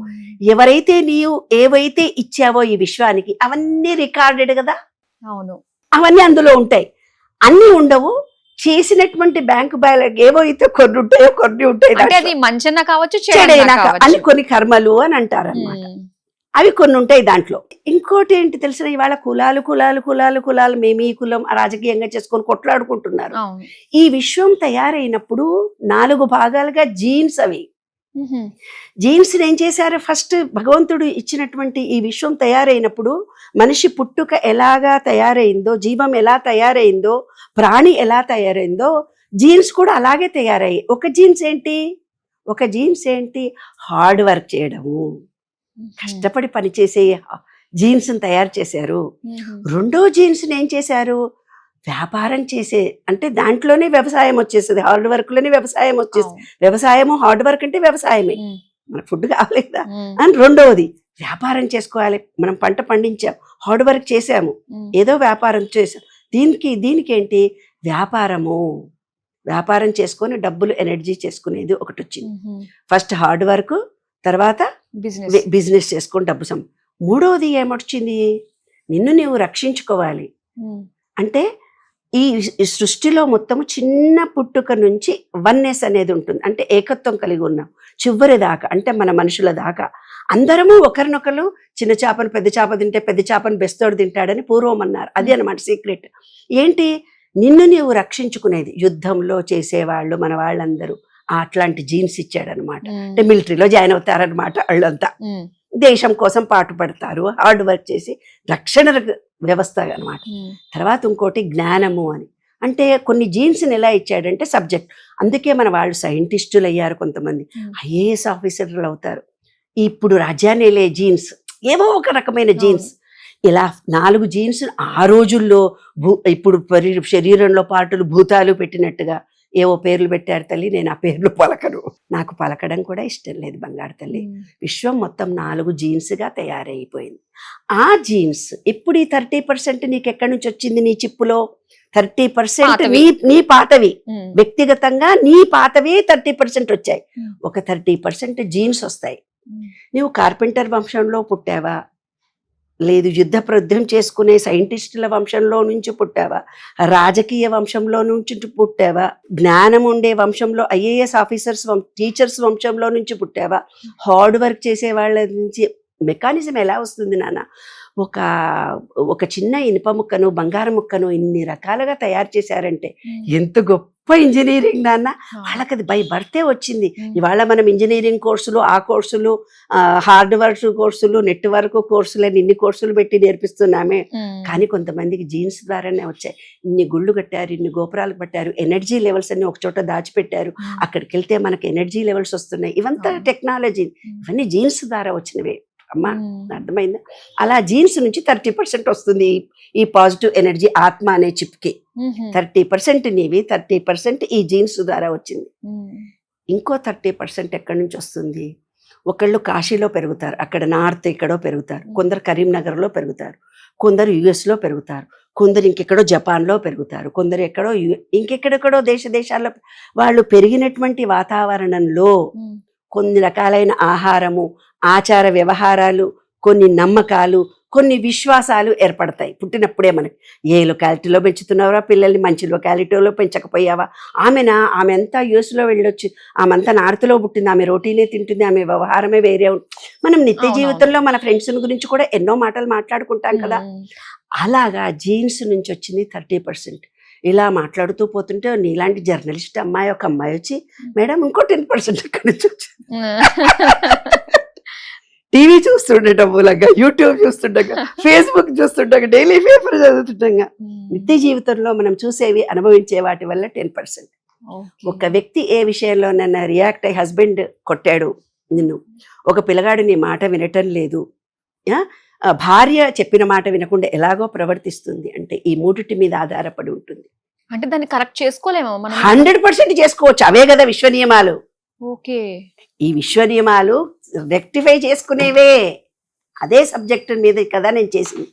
ఎవరైతే నీవు ఏవైతే ఇచ్చావో ఈ విశ్వానికి, అవన్నీ రికార్డెడ్ కదా. అవును, అవన్నీ అందులో ఉంటాయి. అన్ని ఉండవు. చేసినటువంటి బ్యాంకు బ్యాలెన్స్ ఏవో అయితే కొన్ని ఉంటాయో, కొన్ని ఉంటాయి. అది మంచైనా కావచ్చు, చెడైనా అని కొన్ని కర్మలు అని అంటారు అన్నమాట. అవి కొన్ని ఉంటాయి దాంట్లో. ఇంకోటి ఏంటి తెలిసిన, ఇవాళ కులాలు కులాలు కులాలు కులాలు, మేము ఈ కులం రాజకీయంగా చేసుకొని కొట్లాడుకుంటున్నారు. ఈ విశ్వం తయారైనప్పుడు 4 భాగాలుగా జీన్స్, అవి జీన్స్ ఏం చేశారు? ఫస్ట్ భగవంతుడు ఇచ్చినటువంటి ఈ విశ్వం తయారైనప్పుడు మనిషి పుట్టుక ఎలాగా తయారైందో, జీవం ఎలా తయారైందో, ప్రాణి ఎలా తయారైందో, జీన్స్ కూడా అలాగే తయారయ్యాయి. ఒక జీన్స్ ఏంటి? హార్డ్ వర్క్ చేయడము, కష్టపడి పనిచేసే జీన్స్ తయారు చేశారు. రెండో జీన్స్ ఏం చేశారు? వ్యాపారం చేసే, అంటే దాంట్లోనే వ్యవసాయం వచ్చేస్తుంది, హార్డ్ వర్క్ లోనే వ్యవసాయం వచ్చేస్తుంది. వ్యవసాయము హార్డ్ వర్క్ అంటే వ్యవసాయమే, మనకు ఫుడ్ కావాలి కదా అని. రెండవది వ్యాపారం చేసుకోవాలి. మనం పంట పండించాం, హార్డ్ వర్క్ చేసాము, ఏదో వ్యాపారం చేసాం. దీనికి ఏంటి? వ్యాపారం చేసుకొని డబ్బులు ఎనర్జీ చేసుకునేది ఒకటి వచ్చింది. ఫస్ట్ హార్డ్ వర్క్, తర్వాత బిజినెస్ చేసుకొని డబ్బు మూడవది ఏమొచ్చింది? నిన్ను నీవు రక్షించుకోవాలి. అంటే ఈ సృష్టిలో మొత్తము చిన్న పుట్టుక నుంచి వన్నెస్ అనేది ఉంటుంది, అంటే ఏకత్వం కలిగి ఉన్నాం చివరి దాకా. అంటే మన మనుషుల దాకా అందరము ఒకరినొకరు, చిన్న చేపను పెద్ద చేప తింటే పెద్ద చేపను బెస్తోడు తింటాడని పూర్వం అన్నారు. అది అన్నమాట సీక్రెట్. ఏంటి? నిన్ను నీవు రక్షించుకునేది. యుద్ధంలో చేసేవాళ్ళు మన వాళ్ళందరూ అట్లాంటి జీన్స్ ఇచ్చాడనమాట. అంటే మిలిటరీలో జాయిన్ అవుతారనమాట వాళ్ళంతా. దేశం కోసం పాటుపడతారు, హార్డ్ వర్క్ చేసి రక్షణ వ్యవస్థ అన్నమాట. తర్వాత ఇంకోటి జ్ఞానము అని, అంటే కొన్ని జీన్స్ని ఎలా ఇచ్చాడంటే సబ్జెక్ట్. అందుకే మన వాళ్ళు సైంటిస్టులు అయ్యారు, కొంతమంది ఐఏఎస్ ఆఫీసర్లు అవుతారు. ఇప్పుడు రాజ్యాన్ని వెళ్ళే జీన్స్, ఏవో ఒక రకమైన జీన్స్, ఇలా 4 జీన్స్ ఆ రోజుల్లో ఇప్పుడు శరీరంలో పార్టులు భూతాలు పెట్టినట్టుగా ఏవో పేర్లు పెట్టారు తల్లి. నేను ఆ పేర్లు పలకను, నాకు పలకడం కూడా ఇష్టం లేదు బంగారు తల్లి. విశ్వం మొత్తం 4 జీన్స్గా తయారైపోయింది. ఆ జీన్స్ ఇప్పుడు ఈ 30% నీకు ఎక్కడి నుంచి వచ్చింది? నీ చిప్పులో 30% నీ పాతవి, వ్యక్తిగతంగా నీ పాతవి 30% వచ్చాయి. ఒక 30% జీన్స్ వస్తాయి. నువ్వు కార్పెంటర్ వంశంలో పుట్టావా, లేదు యుద్ధం చేసుకునే సైంటిస్టుల వంశంలో నుంచి పుట్టావా, రాజకీయ వంశంలో నుంచి పుట్టావా, జ్ఞానం ఉండే వంశంలో ఐఏఎస్ ఆఫీసర్స్ టీచర్స్ వంశంలో నుంచి పుట్టావా, హార్డ్ వర్క్ చేసే వాళ్ళ నుంచి. మెకానిజం ఎలా వస్తుంది నాన్న? ఒక చిన్న ఇనుప ముక్కను, బంగారం ముక్కను ఇన్ని రకాలుగా తయారు చేశారంటే ఎంత గొప్ప ఇంజనీరింగ్ నాన్న. వాళ్ళకి అది బై బర్తే వచ్చింది. ఇవాళ మనం ఇంజనీరింగ్ కోర్సులు, ఆ కోర్సులు, హార్డ్ వర్క్ కోర్సులు, నెట్వర్క్ కోర్సులు అని ఇన్ని కోర్సులు పెట్టి నేర్పిస్తున్నామే. కానీ కొంతమందికి జీన్స్ ద్వారానే వచ్చాయి. ఇన్ని గుళ్ళు కట్టారు, ఇన్ని గోపురాలు కట్టారు, ఎనర్జీ లెవెల్స్ అన్ని ఒక చోట దాచిపెట్టారు. అక్కడికి వెళ్తే మనకి ఎనర్జీ లెవెల్స్ వస్తున్నాయి. ఇవంతా టెక్నాలజీ, ఇవన్నీ జీన్స్ ద్వారా వచ్చినవే అమ్మా, అర్థమైందా? అలా జీన్స్ నుంచి 30% వస్తుంది ఈ పాజిటివ్ ఎనర్జీ. ఆత్మ అనే చిప్కి 30% నీవి, 30% ఈ జీన్స్ ద్వారా వచ్చింది. ఇంకో 30% ఎక్కడి నుంచి వస్తుంది? ఒకళ్ళు కాశీలో పెరుగుతారు, అక్కడ నార్త్ ఎక్కడో పెరుగుతారు, కొందరు కరీంనగర్లో పెరుగుతారు, కొందరు యుఎస్లో పెరుగుతారు, కొందరు ఇంకెక్కడో జపాన్లో పెరుగుతారు, కొందరు ఎక్కడో ఇంకెక్కడెక్కడో దేశాల్లో. వాళ్ళు పెరిగినటువంటి వాతావరణంలో కొన్ని రకాలైన ఆహారము, ఆచార వ్యవహారాలు, కొన్ని నమ్మకాలు, కొన్ని విశ్వాసాలు ఏర్పడతాయి పుట్టినప్పుడే. మనకి ఏ లొకాలిటీలో పెంచుతున్నావా పిల్లల్ని, మంచి లొకాలిటీలో పెంచకపోయావా? ఆమె అంతా యూఎస్లో వెళ్ళొచ్చు, ఆమెంతా నార్త్లో పుట్టింది, ఆమె రోటీనే తింటుంది, ఆమె వ్యవహారమే వేరే. మనం నిత్య జీవితంలో మన ఫ్రెండ్స్ గురించి కూడా ఎన్నో మాటలు మాట్లాడుకుంటాం కదా. అలాగా జీన్స్ నుంచి వచ్చింది 30%. ఇలా మాట్లాడుతూ పోతుంటే నీలాంటి జర్నలిస్ట్ అమ్మాయి, ఒక అమ్మాయి వచ్చి, మేడం ఇంకో 10% ఎక్కడి నుంచి వచ్చింది? టీవీ చూస్తుండగా, మూలంగా యూట్యూబ్ చూస్తుండగా, ఫేస్బుక్ చూస్తుండగా, డైలీ పేపర్ చదువుతుండగా, నిత్య జీవితంలో మనం చూసేవి, అనుభవించే వాటి వల్ల 10%. ఒక వ్యక్తి ఏ విషయంలోనైనా రియాక్ట్ అయ్యి, హస్బెండ్ కొట్టాడు నిన్ను, ఒక పిల్లగాడు నీ మాట వినటం లేదు, భార్య చెప్పిన మాట వినకుండా ఎలాగో ప్రవర్తిస్తుంది అంటే ఈ 3 మీద ఆధారపడి ఉంటుంది. అంటే దాన్ని కరెక్ట్ చేసుకోలేమో మనం? 100% చేసుకోవచ్చు. అవే కదా విశ్వ నియమాలు. ఓకే, ఈ విశ్వ నియమాలు రెక్టిఫై చేసుకునేవే. అదే సబ్జెక్ట్ మీద కదా నేను చేసింది.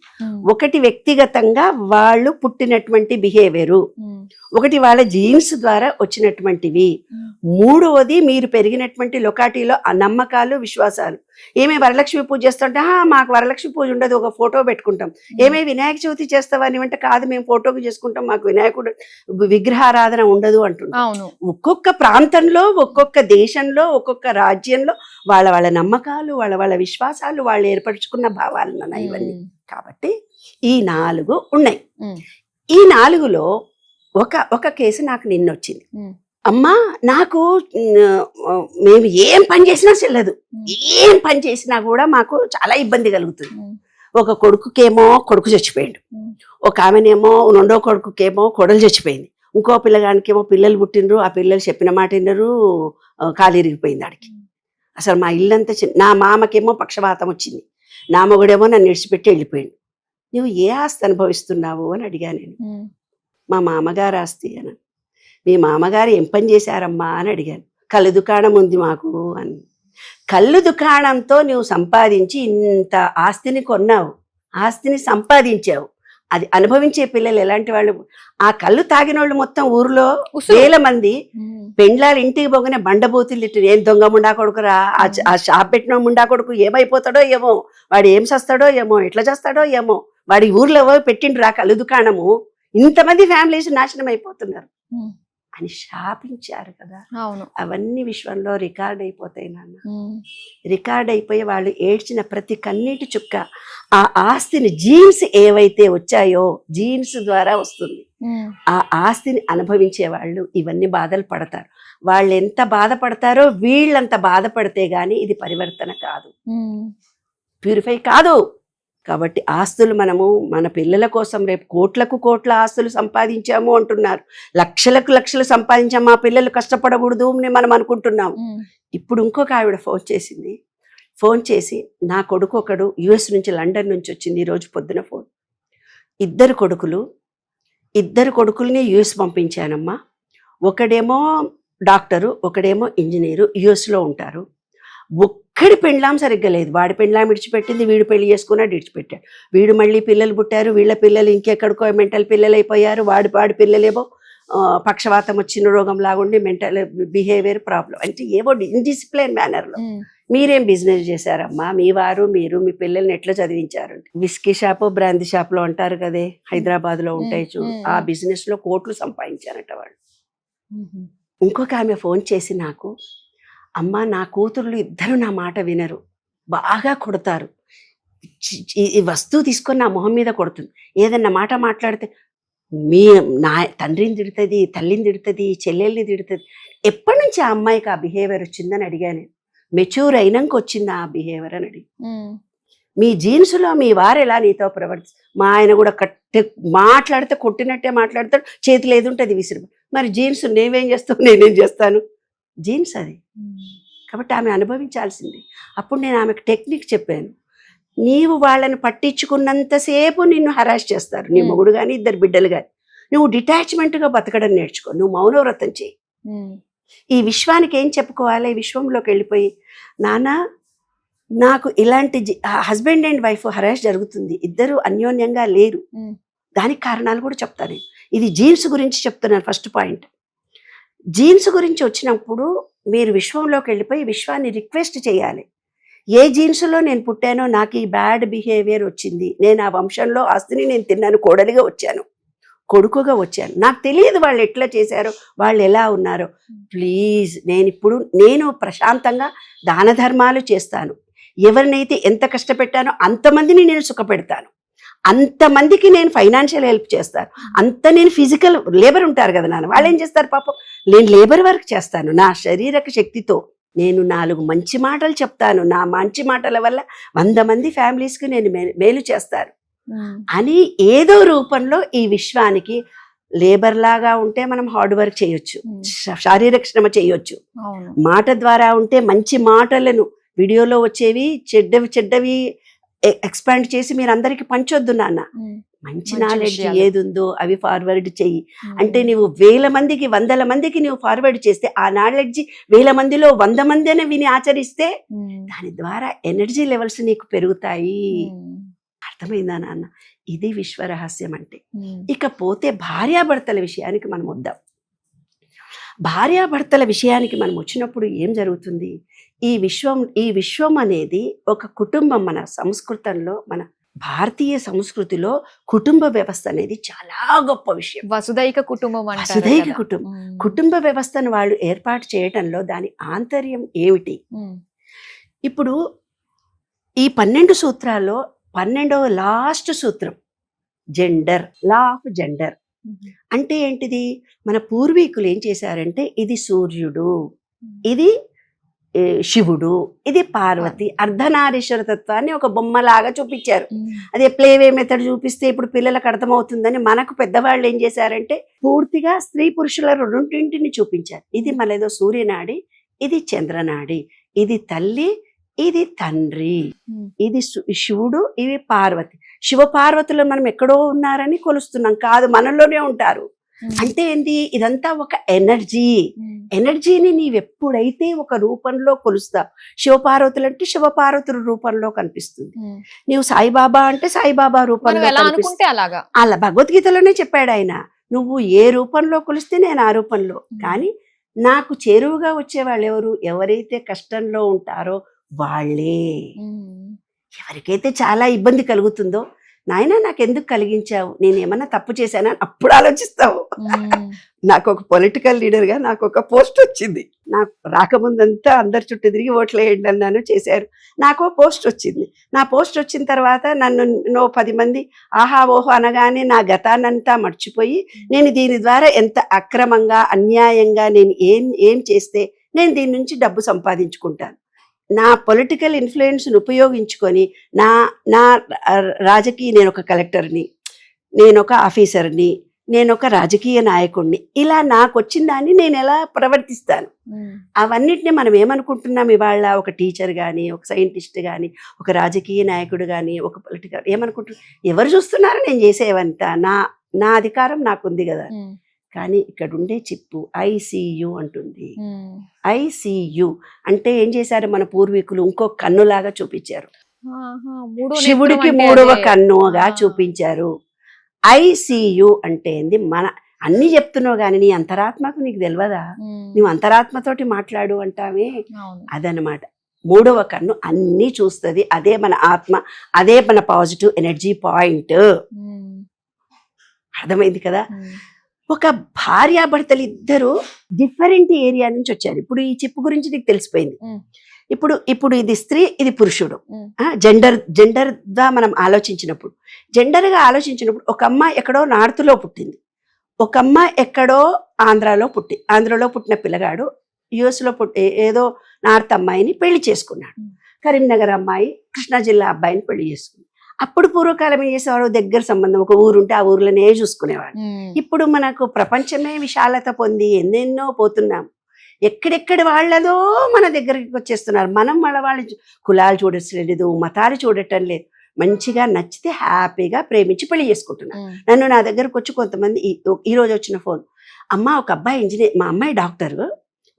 ఒకటి వ్యక్తిగతంగా వాళ్ళు పుట్టినటువంటి బిహేవియరు, ఒకటి వాళ్ళ జీన్స్ ద్వారా వచ్చినటువంటివి, మూడవది మీరు పెరిగినటువంటి లొకాలిటీలో ఆ నమ్మకాలు, విశ్వాసాలు. ఏమే వరలక్ష్మి పూజ చేస్తుంటే, మాకు వరలక్ష్మి పూజ ఉండదు, ఒక ఫోటో పెట్టుకుంటాం. ఏమే వినాయక చవితి చేస్తావా అని అంటే, కాదు మేము ఫోటోకి చేసుకుంటాం, మాకు వినాయకుడు విగ్రహారాధన ఉండదు అంటున్నాం. ఒక్కొక్క ప్రాంతంలో, ఒక్కొక్క దేశంలో, ఒక్కొక్క రాజ్యంలో వాళ్ళ నమ్మకాలు, వాళ్ళ విశ్వాసాలు, వాళ్ళు ఏర్పరచుకున్న భావాలు ఉన్నాయి ఇవన్నీ. కాబట్టి ఈ 4 ఉన్నాయి. ఈ 4లో ఒక కేసు నాకు నిన్న వచ్చింది. అమ్మా, నాకు మేము ఏం పని చేసినా చెల్లదు, ఏం పని చేసినా కూడా మాకు చాలా ఇబ్బంది కలుగుతుంది. ఒక కొడుకుకేమో కొడుకు చచ్చిపోయాడు, ఒక ఆమెనేమో 2వ కొడుకుకేమో కొడలు చచ్చిపోయింది, ఇంకో పిల్లగానికేమో పిల్లలు పుట్టినరు, ఆ పిల్లలు చెప్పిన మాట విన్నరు, కాలిరిగిపోయింది ఆడికి. అసలు మా ఇల్లంతా నా మామకేమో పక్షవాతం వచ్చింది, నా మొగుడేమో నన్ను విడిచిపెట్టి వెళ్ళిపోయాడు. నువ్వు ఏ ఆస్తి అనుభవిస్తున్నావు అని అడిగా నేను. మా మామగారు ఆస్తి అని. మీ మామగారు ఏం పని చేశారమ్మా అని అడిగాను. కళ్ళు దుకాణం ఉంది మాకు అని. కళ్ళు దుకాణంతో నువ్వు సంపాదించి ఇంత ఆస్తిని కొన్నావు, ఆస్తిని సంపాదించావు. అది అనుభవించే పిల్లలు ఎలాంటి వాళ్ళు? ఆ కళ్ళు తాగిన వాళ్ళు మొత్తం ఊర్లో వేల మంది. పెండ్లాలు ఇంటికి పోగానే బండబూతులు తిట్టు, ఏం దొంగ ముండా కొడుకురా, ఆ షాప్ పెట్టిన ముండా కొడుకు ఏమైపోతాడో ఏమో, వాడు ఏం చేస్తాడో ఏమో, ఎట్లా చేస్తాడో ఏమో, వాడి ఊర్లో పెట్టిండ్రు ఆ కళ్ళు దుకాణము, ఇంతమంది ఫ్యామిలీస్ నాశనం అయిపోతున్నారు అని శాపించారు కదా. అవన్నీ విశ్వంలో రికార్డ్ అయిపోతాయి నాన్న. రికార్డ్ అయిపోయి వాళ్ళు ఏడ్చిన ప్రతి కన్నీటి చుక్క ఆ ఆస్తిని, జీన్స్ ఏవైతే వచ్చాయో జీన్స్ ద్వారా వస్తుంది. ఆ ఆస్తిని అనుభవించే వాళ్ళు ఇవన్నీ బాధలు పడతారు. వాళ్ళు ఎంత బాధపడతారో వీళ్ళంత బాధపడితే గాని ఇది పరివర్తన కాదు. ప్యూరిఫై కాదు. కాబట్టి ఆస్తులు మనము మన పిల్లల కోసం రేపు కోట్ల ఆస్తులు సంపాదించాము అంటున్నారు, లక్షలు సంపాదించాము, మా పిల్లలు కష్టపడకూడదు అని మనం అనుకుంటున్నాం. ఇప్పుడు ఇంకొక ఆవిడ ఫోన్ చేసి నా కొడుకు ఒకడు యుఎస్ నుంచి లండన్ నుంచి వచ్చింది ఈరోజు పొద్దున ఫోన్. ఇద్దరు కొడుకుల్ని యుఎస్ పంపించానమ్మా. ఒకడేమో డాక్టరు, ఒకడేమో ఇంజనీరు, యుఎస్లో ఉంటారు. ఒక్కడి పెండ్లాం సరిగ్గా లేదు. వాడి పెండ్లాం విడిచిపెట్టింది, వీడు పెళ్లి చేసుకున్నాడు, విడిచిపెట్టాడు. వీడు మళ్ళీ పిల్లలు పుట్టారు, వీళ్ళ పిల్లలు ఇంకెక్కడికో మెంటల్ పిల్లలు అయిపోయారు. వాడి పిల్లలేమో పక్షవాతం వచ్చిన రోగం లాగుండి మెంటల్ బిహేవియర్ ప్రాబ్లం, అంటే ఏవో ఇన్డిసిప్లైన్ మేనర్లో. మీరేం బిజినెస్ చేశారమ్మా, మీ వారు మీరు మీ పిల్లల్ని ఎట్లా చదివించారు? విస్కీ షాపు బ్రాందీ షాప్లో అంటారు కదే, హైదరాబాద్లో ఉంటాయి చూడు, ఆ బిజినెస్లో కోట్లు సంపాదించారట వాళ్ళు. ఇంకొక ఆమె ఫోన్ చేసి నాకు, అమ్మ నా కూతుర్లు ఇద్దరు నా మాట వినరు, బాగా కొడతారు, ఈ వస్తువు తీసుకొని నా మొహం మీద కొడుతుంది, ఏదన్నా మాట మాట్లాడితే నా తండ్రిని తిడుతుంది, తల్లిని తిడుతుంది, చెల్లెల్ని తిడుతుంది. ఎప్పటి నుంచి ఆ అమ్మాయికి ఆ బిహేవియర్ వచ్చిందని అడిగాను. మెచ్యూర్ అయినాక వచ్చింది ఆ బిహేవియర్ అని అడిగి. మీ జీన్స్లో మీ వారు ఎలా నీతో మా ఆయన కూడా మాట్లాడితే కొట్టినట్టే మాట్లాడతాడు, చేతులు ఏది ఉంటుంది విసిరి. మరి జీన్స్ నేనేం చేస్తాను, నేనేం చేస్తాను, జీన్స్ అది. కాబట్టి ఆమె అనుభవించాల్సింది. అప్పుడు నేను ఆమెకు టెక్నిక్ చెప్పాను. నీవు వాళ్ళని పట్టించుకున్నంతసేపు నిన్ను హరాస్ చేస్తారు, నీ మొగుడు కానీ ఇద్దరు బిడ్డలు కానీ. నువ్వు డిటాచ్మెంట్గా బతకడం నేర్చుకో, నువ్వు మౌనవ్రతం చేయి. ఈ విశ్వానికి ఏం చెప్పుకోవాలి? విశ్వంలోకి వెళ్ళిపోయి, నాన్న నాకు ఇలాంటి హస్బెండ్ అండ్ వైఫ్ హరాస్ జరుగుతుంది, ఇద్దరు అన్యోన్యంగా లేరు, దానికి కారణాలు కూడా చెప్తాను. ఇది జీన్స్ గురించి చెప్తున్నాను. ఫస్ట్ పాయింట్, జీన్స్ గురించి వచ్చినప్పుడు మీరు విశ్వంలోకి వెళ్ళిపోయి విశ్వాన్ని రిక్వెస్ట్ చేయాలి. ఏ జీన్స్లో నేను పుట్టానో నాకు ఈ బ్యాడ్ బిహేవియర్ వచ్చింది, నేను ఆ వంశంలో ఆస్తిని నేను తిన్నాను, కోడలిగా వచ్చాను, కొడుకుగా వచ్చాను, నాకు తెలియదు వాళ్ళు ఎట్లా చేశారో, వాళ్ళు ఎలా ఉన్నారో, ప్లీజ్ నేను ప్రశాంతంగా దాన ధర్మాలు చేస్తాను, ఎవరినైతే ఎంత కష్టపెట్టానో అంతమందిని నేను సుఖపెడతాను, అంతమందికి నేను ఫైనాన్షియల్ హెల్ప్ చేస్తాను, నేను ఫిజికల్ లేబర్ ఉంటారు కదా నాన్న, వాళ్ళు ఏం చేస్తారు పాపం, నేను లేబర్ వర్క్ చేస్తాను, నా శారీరక శక్తితో నేను 4 మంచి మాటలు చెప్తాను, నా మంచి మాటల వల్ల 100 మంది ఫ్యామిలీస్కి నేను మేలు చేస్తాను అని ఏదో రూపంలో ఈ విశ్వానికి. లేబర్ లాగా ఉంటే మనం హార్డ్ వర్క్ చేయొచ్చు, శారీరక శ్రమ చేయొచ్చు. మాట ద్వారా ఉంటే మంచి మాటలను వీడియోలో వచ్చేవి చెడ్డవి ఎక్స్పాండ్ చేసి మీరు అందరికి పంచొద్దు నాన్న. మంచి నాలెడ్జ్ ఏది ఉందో అవి ఫార్వర్డ్ చెయ్యి. అంటే నువ్వు 1000 మందికి 100 మందికి నువ్వు ఫార్వర్డ్ చేస్తే ఆ నాలెడ్జ్ 1000 మందిలో 100 మంది అని విని ఆచరిస్తే దాని ద్వారా ఎనర్జీ లెవెల్స్ నీకు పెరుగుతాయి. అర్థమైందా నాన్న? ఇది విశ్వరహస్యం అంటే. ఇకపోతే భార్యాభర్తల విషయానికి మనం వద్దాం. భార్యాభర్తల విషయానికి మనం వచ్చినప్పుడు ఏం జరుగుతుంది? ఈ విశ్వం అనేది ఒక కుటుంబం. మన సంస్కృతంలో, మన భారతీయ సంస్కృతిలో కుటుంబ వ్యవస్థ అనేది చాలా గొప్ప విషయం. వసుదైక కుటుంబం. కుటుంబ వ్యవస్థను వాళ్ళు ఏర్పాటు చేయటంలో దాని ఆంతర్యం ఏమిటి? ఇప్పుడు ఈ 12 సూత్రాల్లో 12వ లాస్ట్ సూత్రం జెండర్, లా ఆఫ్ జెండర్. అంటే ఏంటిది? మన పూర్వీకులు ఏం చేశారంటే, ఇది సూర్యుడు, ఇది శివుడు, ఇది పార్వతి, అర్ధనారీశ్వర తత్వాన్ని ఒక బొమ్మలాగా చూపించారు. అదే ప్లేవే మెథడ్ చూపిస్తే ఇప్పుడు పిల్లలకు అర్థమవుతుందని మనకు పెద్దవాళ్ళు ఏం చేశారంటే పూర్తిగా స్త్రీ పురుషుల రెండింటిని చూపించారు. ఇది మనదో సూర్యనాడి, ఇది చంద్రనాడి, ఇది తల్లి, ఇది తండ్రి, ఇది శివుడు, ఇవి పార్వతి. శివ పార్వతులు మనం ఎక్కడో ఉన్నారని కొలుస్తున్నాం, కాదు, మనలోనే ఉంటారు. అంటే ఏంటి? ఇదంతా ఒక ఎనర్జీని నీవెప్పుడైతే ఒక రూపంలో కొలుస్తావు, శివపార్వతులు అంటే శివపార్వతుల రూపంలో కనిపిస్తుంది. నీవు సాయిబాబా అంటే సాయిబాబా రూపంలో అలా భగవద్గీతలోనే చెప్పాడు ఆయన. నువ్వు ఏ రూపంలో కొలిస్తే నేను ఆ రూపంలో. కానీ నాకు చేరువుగా వచ్చే వాళ్ళు ఎవరు? ఎవరైతే కష్టంలో ఉంటారో వాళ్ళే. ఎవరికైతే చాలా ఇబ్బంది కలుగుతుందో, నాయన నాకెందుకు కలిగించావు, నేను ఏమన్నా తప్పు చేశానా అప్పుడు ఆలోచిస్తావు. నాకు ఒక పొలిటికల్ లీడర్గా నాకు ఒక పోస్ట్ వచ్చింది. నాకు రాకముందంతా అందరి చుట్టూ తిరిగి ఓట్లు వేయండి అన్నాను, చేశారు. నాకు పోస్ట్ వచ్చింది. నా పోస్ట్ వచ్చిన తర్వాత నన్ను 10 మంది ఆహా ఓహో అనగానే నా గతాన్నంతా మర్చిపోయి, నేను దీని ద్వారా ఎంత అక్రమంగా అన్యాయంగా నేను ఏం చేస్తే నేను దీని నుంచి డబ్బు సంపాదించుకుంటాను. నా పొలిటికల్ ఇన్ఫ్లుయెన్స్ని ఉపయోగించుకొని నా నా రాజకీయ, నేను ఒక కలెక్టర్ని, నేను ఒక ఆఫీసర్ని, నేను ఒక రాజకీయ నాయకుడిని, ఇలా నాకు వచ్చిన దాన్ని నేను ఎలా ప్రవర్తిస్తాను, అవన్నిటిని మనం ఏమనుకుంటున్నాం ఇవాళ, ఒక టీచర్ కానీ, ఒక సైంటిస్ట్ కానీ, ఒక రాజకీయ నాయకుడు కానీ, ఒక పొలిటికల్ ఏమనుకుంటున్నారు, ఎవరు చూస్తున్నారు నేను చేసేవంతా, నా అధికారం నాకుంది కదా. కానీ ఇక్కడ ఉండే చిప్పు ఐసీయు అంటుంది. ఐసీయు అంటే ఏం చేశారు మన పూర్వీకులు, ఇంకో కన్నులాగా చూపించారు, శివుడికి మూడవ కన్నుగా చూపించారు. ఐసీయు అంటే ఏంది, మన అన్ని చెప్తున్నావు కానీ నీ అంతరాత్మకు నీకు తెలియదా, నువ్వు అంతరాత్మతోటి మాట్లాడు అంటావే, అదనమాట. మూడవ కన్ను అన్ని చూస్తుంది, అదే మన ఆత్మ, అదే మన పాజిటివ్ ఎనర్జీ పాయింట్. అర్థమైంది కదా. ఒక భార్యాభర్తలు ఇద్దరు డిఫరెంట్ ఏరియా నుంచి వచ్చారు. ఇప్పుడు ఈ చిప్పు గురించి నీకు తెలిసిపోయింది. ఇప్పుడు ఇది స్త్రీ, ఇది పురుషుడు. జెండర్గా మనం ఆలోచించినప్పుడు, జెండర్గా ఆలోచించినప్పుడు ఒక అమ్మాయి ఎక్కడో నార్త్లో పుట్టింది, ఒక అమ్మాయి ఎక్కడో ఆంధ్రాలో పుట్టిన పిల్లగాడు యుఎస్లో ఏదో నార్త్ అమ్మాయిని పెళ్లి చేసుకున్నాడు. కరీంనగర్ అమ్మాయి కృష్ణా జిల్లా అబ్బాయిని పెళ్లి చేసుకుంది. అప్పుడు పూర్వకాలం ఏం చేసేవాడు, దగ్గర సంబంధం, ఒక ఊరుంటే ఆ ఊర్లోనే చూసుకునేవాడు. ఇప్పుడు మనకు ప్రపంచమే విశాలత పొంది ఎన్నెన్నో పోతున్నాం, ఎక్కడెక్కడ వాళ్ళదో మన దగ్గరికి వచ్చేస్తున్నారు. మనం వాళ్ళ కులాలు చూడట్లేదు, మతాలు చూడటం లేదు, మంచిగా నచ్చితే హ్యాపీగా ప్రేమించి పెళ్లి చేసుకుంటున్నాను. నన్ను నా దగ్గరకు వచ్చి కొంతమంది ఈరోజు వచ్చిన ఫోన్, అమ్మ ఒక అబ్బాయి ఇంజనీర్, మా అమ్మాయి డాక్టర్,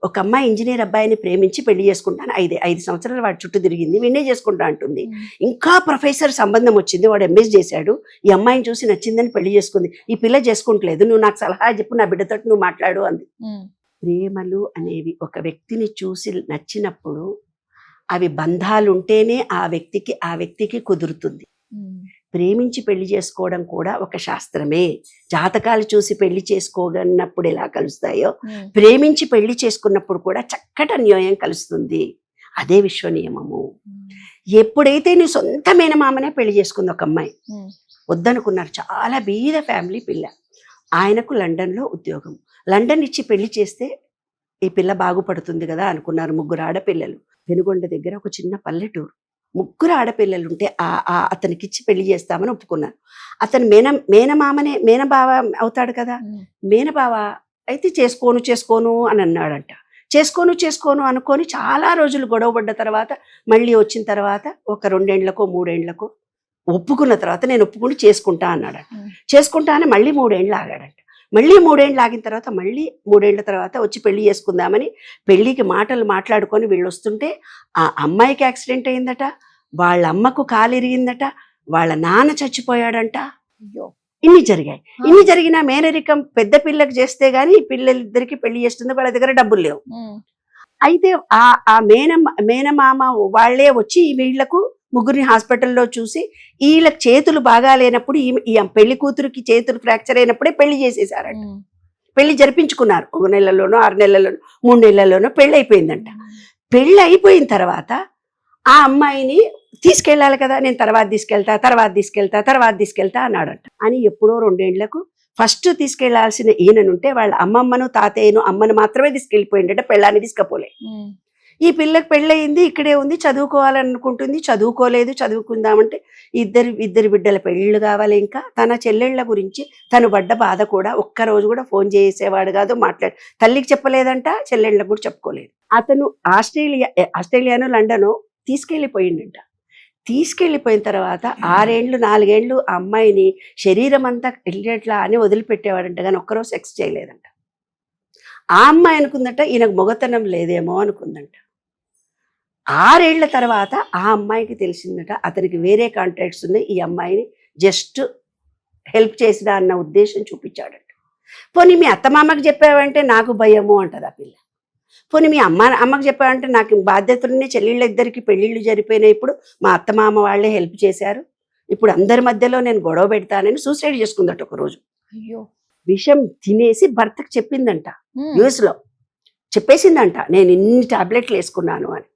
ఒక అమ్మాయి ఇంజనీర్ అబ్బాయిని ప్రేమించి పెళ్లి చేసుకుంటాను, 5 సంవత్సరాలు వాడు చుట్టూ తిరిగింది, విన్నే చేసుకుంటా అంటుంది. ఇంకా ప్రొఫెసర్ సంబంధం వచ్చింది, వాడు ఎంఎస్ చేశాడు, ఈ అమ్మాయిని చూసి నచ్చిందని పెళ్లి చేసుకుంది, ఈ పిల్ల చేసుకుంటలేదు, నువ్వు నాకు సలహా చెప్పు, నా బిడ్డతో నువ్వు మాట్లాడు అంది. ప్రేమలు అనేవి ఒక వ్యక్తిని చూసి నచ్చినప్పుడు అవి బంధాలు ఉంటేనే ఆ వ్యక్తికి కుదురుతుంది. ప్రేమించి పెళ్లి చేసుకోవడం కూడా ఒక శాస్త్రమే. జాతకాలు చూసి పెళ్లి చేసుకోగన్నప్పుడు ఎలా కలుస్తాయో, ప్రేమించి పెళ్లి చేసుకున్నప్పుడు కూడా చక్కటి అన్యోన్యం కలుస్తుంది. అదే విశ్వ నియమము. ఎప్పుడైతే నీ సొంత మేనమామనే పెళ్లి చేసుకుంది ఒక అమ్మాయి, వద్దనుకున్నారు, చాలా బీద ఫ్యామిలీ పిల్ల, ఆయనకు లండన్లో ఉద్యోగం, లండన్ ఇచ్చి పెళ్లి చేస్తే ఈ పిల్ల బాగుపడుతుంది కదా అనుకున్నారు. 3 ఆడపిల్లలు, పెనుగొండ దగ్గర ఒక చిన్న పల్లెటూరు, 3 ఆడపిల్లలు ఉంటే అతనికిచ్చి పెళ్లి చేస్తామని ఒప్పుకున్నారు. అతను మేనబావ అవుతాడు కదా, మేనబావ అయితే చేసుకోను అని అన్నాడంట. చేసుకోను అనుకొని చాలా రోజులు గొడవపడ్డ తర్వాత, మళ్ళీ వచ్చిన తర్వాత ఒక 2 ఏళ్లకో 3 ఏళ్లకో ఒప్పుకున్న తర్వాత, నేను ఒప్పుకుని చేసుకుంటా అన్నాడంట. చేసుకుంటా అని మళ్ళీ 3 ఏళ్ళు ఆగాడంట. మళ్ళీ 3 ఏళ్ళు ఆగిన తర్వాత, మళ్ళీ 3 ఏళ్ల తర్వాత వచ్చి పెళ్లి చేసుకుందామని పెళ్లికి మాట్లాడుకొని వీళ్ళు వస్తుంటే, ఆ అమ్మాయికి యాక్సిడెంట్ అయిందట, వాళ్ళ అమ్మకు కాలు ఇరిగిందట, వాళ్ళ నాన్న చచ్చిపోయాడంట. ఇన్ని జరిగినా మేనరికం పెద్ద పిల్లకి చేస్తే గానీ ఈ పిల్లలిద్దరికి పెళ్లి చేస్తుంది, వాళ్ళ దగ్గర డబ్బులు లేవు. అయితే ఆ మేనమామ వాళ్లే వచ్చి వీళ్లకు ముగ్గురిని హాస్పిటల్లో చూసి, వీళ్ళకి చేతులు బాగా లేనప్పుడు, ఈ పెళ్లి కూతురికి చేతులు ఫ్రాక్చర్ అయినప్పుడే పెళ్లి చేసేసారంట. పెళ్లి జరిపించుకున్నారు, 1 నెలలోనో 6 నెలల్లోనో 3 నెలల్లోనో పెళ్లి అయిపోయిందంట. పెళ్లి అయిపోయిన తర్వాత ఆ అమ్మాయిని తీసుకెళ్ళాలి కదా, నేను తర్వాత తీసుకెళ్తా అన్నాడంట. అని ఎప్పుడో 2 ఏళ్లకు ఫస్ట్ తీసుకెళ్లాల్సిన ఈయననుంటే వాళ్ళ అమ్మమ్మను తాతయ్యను అమ్మను మాత్రమే తీసుకెళ్లిపోయిందట, పెళ్ళాన్ని తీసుకపోలే. ఈ పిల్లకి పెళ్ళయింది, ఇక్కడే ఉంది, చదువుకోవాలనుకుంటుంది, చదువుకోలేదు. చదువుకుందామంటే ఇద్దరు బిడ్డల పెళ్ళిళ్ళు కావాలి. ఇంకా తన చెల్లెళ్ల గురించి తను పడ్డ బాధ కూడా ఒక్కరోజు కూడా ఫోన్ చేసేవాడు కాదు, తల్లికి చెప్పలేదంట, చెల్లెళ్ళకు కూడా చెప్పుకోలేదు. అతను ఆస్ట్రేలియాను లండను తీసుకెళ్ళిపోయిందంట. తీసుకెళ్ళిపోయిన తర్వాత 6 ఏళ్ళు 4 ఏళ్ళు ఆ అమ్మాయిని శరీరం అంతా వెళ్ళేట్లా అని వదిలిపెట్టేవాడంట, కానీ ఒక్కరోజు సెక్స్ చేయలేదంట. ఆ అమ్మాయి అనుకుందంట ఈయనకు మొగతనం లేదేమో అనుకుందంట. 6 ఏళ్ల తర్వాత ఆ అమ్మాయికి తెలిసిందట అతనికి వేరే కాంట్రాక్ట్స్ ఉన్నాయి, ఈ అమ్మాయిని జస్ట్ హెల్ప్ చేసినా అన్న ఉద్దేశం చూపించాడంట. పోనీ మీ అత్తమామకి చెప్పావంటే నాకు భయము అంటది ఆ పిల్ల. పోనీ మీ అమ్మకి చెప్పావంటే నాకు బాధ్యతలునే, చెల్లెళ్ళ ఇద్దరికి పెళ్ళిళ్ళు జరిపోయినాయి, ఇప్పుడు మా అత్తమామ వాళ్ళే హెల్ప్ చేశారు, ఇప్పుడు అందరి మధ్యలో నేను గొడవ పెడతానని సూసైడ్ చేసుకుందట ఒకరోజు. అయ్యో. విషం తినేసి భర్తకు చెప్పిందంట, యుఎస్లో చెప్పేసిందంట, నేను ఇన్ని టాబ్లెట్లు వేసుకున్నాను అని.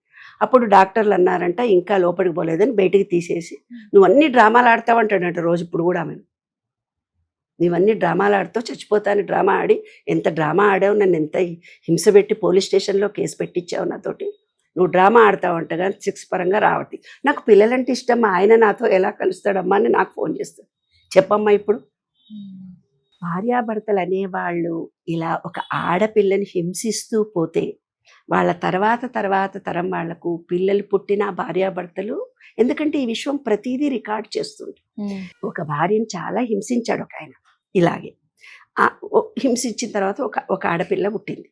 అప్పుడు డాక్టర్లు అన్నారంట ఇంకా లోపలికి పోలేదని బయటికి తీసేసి, నువ్వు అన్ని డ్రామాలు ఆడతావంటాడంట రోజు. ఇప్పుడు కూడా ఆమెను, నీవన్నీ డ్రామాలు ఆడుతావు, చచ్చిపోతాను డ్రామా ఆడి, ఎంత డ్రామా ఆడావు, నన్ను ఎంత హింస పెట్టి పోలీస్ స్టేషన్లో కేసు పెట్టించావు నాతోటి, నువ్వు డ్రామా ఆడతావంట కానీ 6 పరంగా రావట్టి. నాకు పిల్లలంటే ఇష్టం, మా ఆయన నాతో ఎలా కలుస్తాడమ్మా అని నాకు ఫోన్ చేస్తాడు. చెప్పమ్మా ఇప్పుడు భార్యాభర్తలు అనేవాళ్ళు ఇలా ఒక ఆడపిల్లని హింసిస్తూ పోతే వాళ్ళ తర్వాత తరం వాళ్లకు పిల్లలు పుట్టిన భార్యాభర్తలు, ఎందుకంటే ఈ విశ్వం ప్రతిదీ రికార్డ్ చేస్తుంది. ఒక భార్యను చాలా హింసించాడు ఒక ఆయన ఇలాగే. హింసించిన తర్వాత ఒక ఆడపిల్ల పుట్టింది,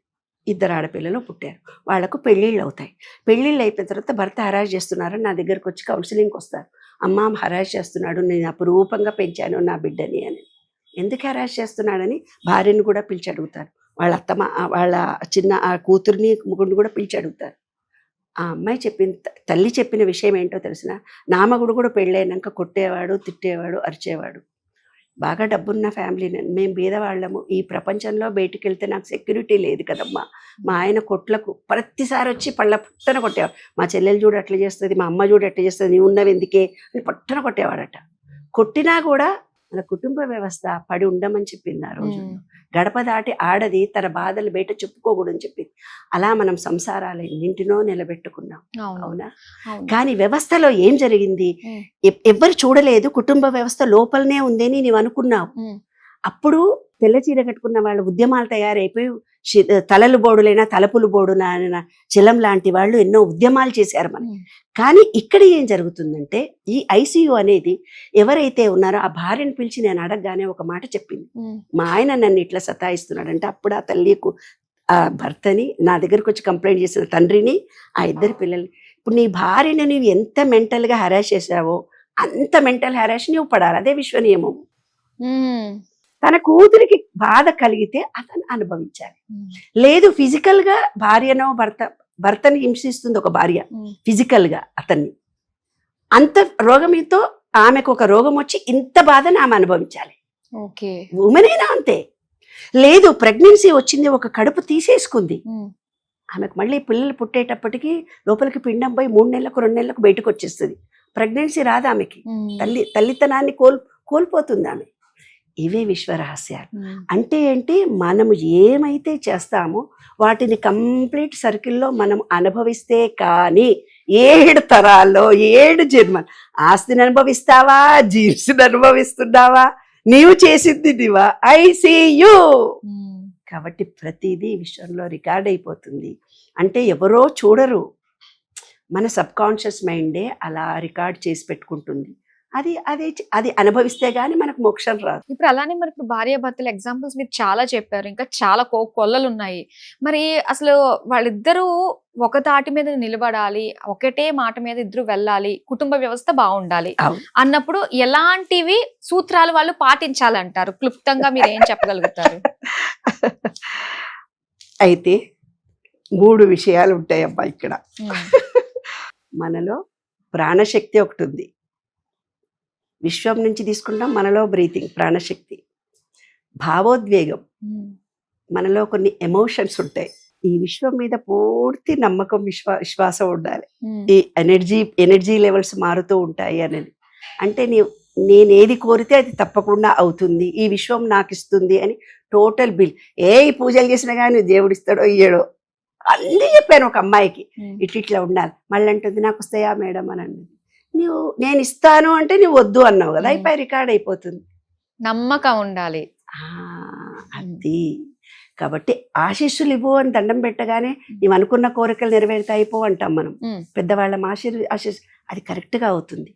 2 ఆడపిల్లలు పుట్టారు. వాళ్లకు పెళ్ళిళ్ళు అవుతాయి. పెళ్ళిళ్ళు అయిపోయిన తర్వాత భర్త హరాజ్ చేస్తున్నారని నా దగ్గరకు వచ్చి కౌన్సిలింగ్కి వస్తారు. అమ్మ హరాజ్ చేస్తున్నాడు, నేను అపురూపంగా పెంచాను నా బిడ్డని అని. ఎందుకు హరాజ్ చేస్తున్నాడని భార్యను కూడా పిలిచి అడుగుతారు. వాళ్ళ అత్తమ్మ వాళ్ళ చిన్న కూతుర్ని ముగ్గురిని కూడా పిలిచి అడుగుతారు. ఆ అమ్మాయి తల్లి చెప్పిన విషయం ఏంటో తెలిసిన, నా మగుడు కూడా పెళ్ళైనాక కొట్టేవాడు, తిట్టేవాడు, అరిచేవాడు. బాగా డబ్బున్న ఫ్యామిలీ, మేము బీదవాళ్ళము, ఈ ప్రపంచంలో బయటికి వెళ్తే నాకు సెక్యూరిటీ లేదు కదమ్మా. మా ఆయన కొట్లకు ప్రతిసారి వచ్చి పళ్ళ పుట్టన కొట్టేవాడు. మా చెల్లెలు చూడు అట్లా చేస్తుంది, మా అమ్మ చూడు అట్లా చేస్తుంది, నీ ఉన్నవి ఎందుకే అని పట్టన కొట్టేవాడట. కొట్టినా కూడా మన కుటుంబ వ్యవస్థ పడి ఉండమని చెప్పింది ఆ రోజు. గడప దాటి ఆడది తన బాధలు బయట చెప్పుకోకూడదని చెప్పింది. అలా మనం సంసారాలు ఎన్నింటినో నిలబెట్టుకున్నాం, అవునా? కానీ వ్యవస్థలో ఏం జరిగింది, ఎవ్వరు చూడలేదు, కుటుంబ వ్యవస్థ లోపలనే ఉందని నీవు అనుకున్నావు. అప్పుడు తెల్ల చీర కట్టుకున్న వాళ్ళు ఉద్యమాలు తయారైపోయి తలలు బోడులైనా తలపులు బోడున చిలం లాంటి వాళ్ళు ఎన్నో ఉద్యమాలు చేశారు మనం. కానీ ఇక్కడ ఏం జరుగుతుందంటే, ఈ ఐసీయూ అనేది ఎవరైతే ఉన్నారో ఆ భార్యను పిలిచి నేను అడగగానే ఒక మాట చెప్పింది, మా ఆయన నన్ను ఇట్లా సతాయిస్తున్నాడంటే. అప్పుడు ఆ తల్లికు ఆ భర్తని, నా దగ్గరకు వచ్చి కంప్లైంట్ చేసిన తండ్రిని, ఆ 2 పిల్లల్ని, ఇప్పుడు నీ భార్యని నువ్వు ఎంత మెంటల్గా హెరాస్ చేసావో అంత మెంటల్ హెరాస్ నువ్వు పడాలి. అదే విశ్వ నియమం. తన కూతురికి బాధ కలిగితే అతను అనుభవించాలి. లేదు ఫిజికల్ గా భార్యనో భర్తని హింసిస్తుంది ఒక భార్య ఫిజికల్ గా అతన్ని, అంత రోగంతో ఆమెకు ఒక రోగం వచ్చి ఇంత బాధని ఆమె అనుభవించాలి. ఉమెన్ అయినా అంతే. లేదు ప్రెగ్నెన్సీ వచ్చింది, ఒక కడుపు తీసేసుకుంది, ఆమెకు మళ్ళీ పిల్లలు పుట్టేటప్పటికి లోపలికి పిండం పోయి 3 నెలలకు 2 నెలలకు బయటకు వచ్చేస్తుంది. ప్రెగ్నెన్సీ రాదు ఆమెకి, తల్లితనాన్ని కోల్పోతుంది ఆమె. ఇవే విశ్వరహస్యాలు. అంటే ఏంటి, మనము ఏమైతే చేస్తామో వాటిని కంప్లీట్ సర్కిల్లో మనం అనుభవిస్తే కానీ 7 తరాల్లో 7 జన్మలు ఆస్తిని అనుభవిస్తావా, జీన్స్ని అనుభవిస్తున్నావా, నీవు చేసింది దివా ఐసీయూ. కాబట్టి ప్రతిదీ విశ్వంలో రికార్డ్ అయిపోతుంది. అంటే ఎవరో చూడరు, మన సబ్ కాన్షియస్ మైండే అలా రికార్డ్ చేసి పెట్టుకుంటుంది. అది అనుభవిస్తే గానీ మనకు మోక్షం రాదు. ఇప్పుడు అలానే మరి ఇప్పుడు భార్యాభర్తల ఎగ్జాంపుల్స్ మీరు చాలా చెప్పారు, ఇంకా చాలా కొల్లలు ఉన్నాయి. మరి అసలు వాళ్ళిద్దరూ ఒక తాటి మీద నిలబడాలి, ఒకటే మాట మీద ఇద్దరు వెళ్ళాలి, కుటుంబ వ్యవస్థ బాగుండాలి అన్నప్పుడు ఎలాంటివి సూత్రాలు వాళ్ళు పాటించాలంటారు? క్లుప్తంగా మీరు ఏం చెప్పగలుగుతారు? అయితే 3 విషయాలు ఉంటాయమ్మా ఇక్కడ. మనలో ప్రాణశక్తి ఒకటి ఉంది, విశ్వం నుంచి తీసుకుంటాం, మనలో బ్రీతింగ్ ప్రాణశక్తి, భావోద్వేగం, మనలో కొన్ని ఎమోషన్స్ ఉంటాయి. ఈ విశ్వం మీద పూర్తి నమ్మకం, విశ్వాసం ఉండాలి. ఈ ఎనర్జీ లెవెల్స్ మారుతూ ఉంటాయి అనేది. అంటే నేను ఏది కోరితే అది తప్పకుండా అవుతుంది, ఈ విశ్వం నాకు ఇస్తుంది అని టోటల్ బిల్. పూజలు చేసినా కానీ దేవుడు ఇస్తాడో ఇయ్యడో అన్నీ చెప్పాను ఒక అమ్మాయికి, ఇట్లా ఉండాలి. మళ్ళీ అంటుంది నాకు వస్తాయా మేడం అని అన్నది. నేను ఇస్తాను అంటే నువ్వు వద్దు అన్నావు కదా, అయిపోయి రికార్డ్ అయిపోతుంది. నమ్మకం ఉండాలి అది. కాబట్టి ఆశీస్సులు ఇవ్వు అని దండం పెట్టగానే నీవు అనుకున్న కోరికలు నెరవేరుతాయిపో అంటాం మనం. పెద్దవాళ్ళ ఆశీస్సు అది కరెక్ట్గా అవుతుంది.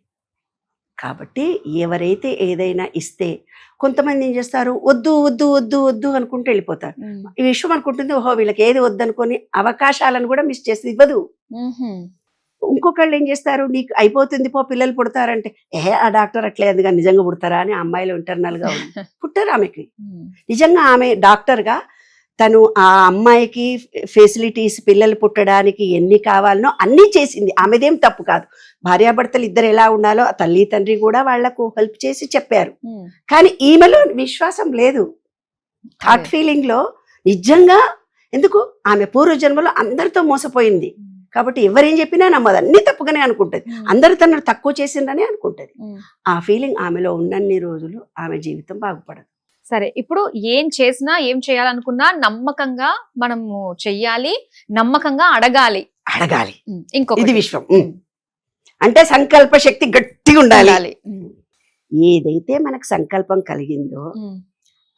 కాబట్టి ఎవరైతే ఏదైనా ఇస్తే, కొంతమంది ఏం చేస్తారు, వద్దు వద్దు వద్దు వద్దు అనుకుంటూ వెళ్ళిపోతారు. ఈ విషయం అనుకుంటుంది ఓహో వీళ్ళకి ఏది వద్దనుకొని అవకాశాలను కూడా మిస్ చేసి ఇవ్వదు. ఇంకొకళ్ళు ఏం చేస్తారు, నీకు అయిపోతుంది పో పిల్లలు పుడతారంటే, ఆ డాక్టర్ అట్లే అందుగా నిజంగా పుడతారా అని అమ్మాయిలు ఇంటర్నల్ గా పుట్టారు. ఆమెకి నిజంగా ఆమె డాక్టర్ గా తను ఆ అమ్మాయికి ఫెసిలిటీస్, పిల్లలు పుట్టడానికి ఎన్ని కావాలనో అన్నీ చేసింది. ఆమెదేం తప్పు కాదు. భార్యాభర్తలు ఇద్దరు ఎలా ఉండాలో ఆ తల్లి తండ్రి కూడా వాళ్లకు హెల్ప్ చేసి చెప్పారు. కానీ ఈమెలో విశ్వాసం లేదు, థాట్ ఫీలింగ్ లో నిజంగా. ఎందుకు, ఆమె పూర్వజన్మలో అందరితో మోసపోయింది కాబట్టి ఎవరేం చెప్పినా నమ్మదు, అన్ని తప్పుగానే అనుకుంటుంది, అందరు తనను తక్కువ చేసిందని అనుకుంటుంది. ఆ ఫీలింగ్ ఆమెలో ఉన్నన్ని రోజులు ఆమె జీవితం బాగుపడదు. సరే, ఇప్పుడు ఏం చేసినా ఏం చేయాలనుకున్నా నమ్మకంగా మనము చెయ్యాలి, నమ్మకంగా అడగాలి అడగాలి. ఇంకొకటి ఇది విశ్వం. అంటే సంకల్ప శక్తి గట్టిగా ఉండాలి. ఏదైతే మనకు సంకల్పం కలిగిందో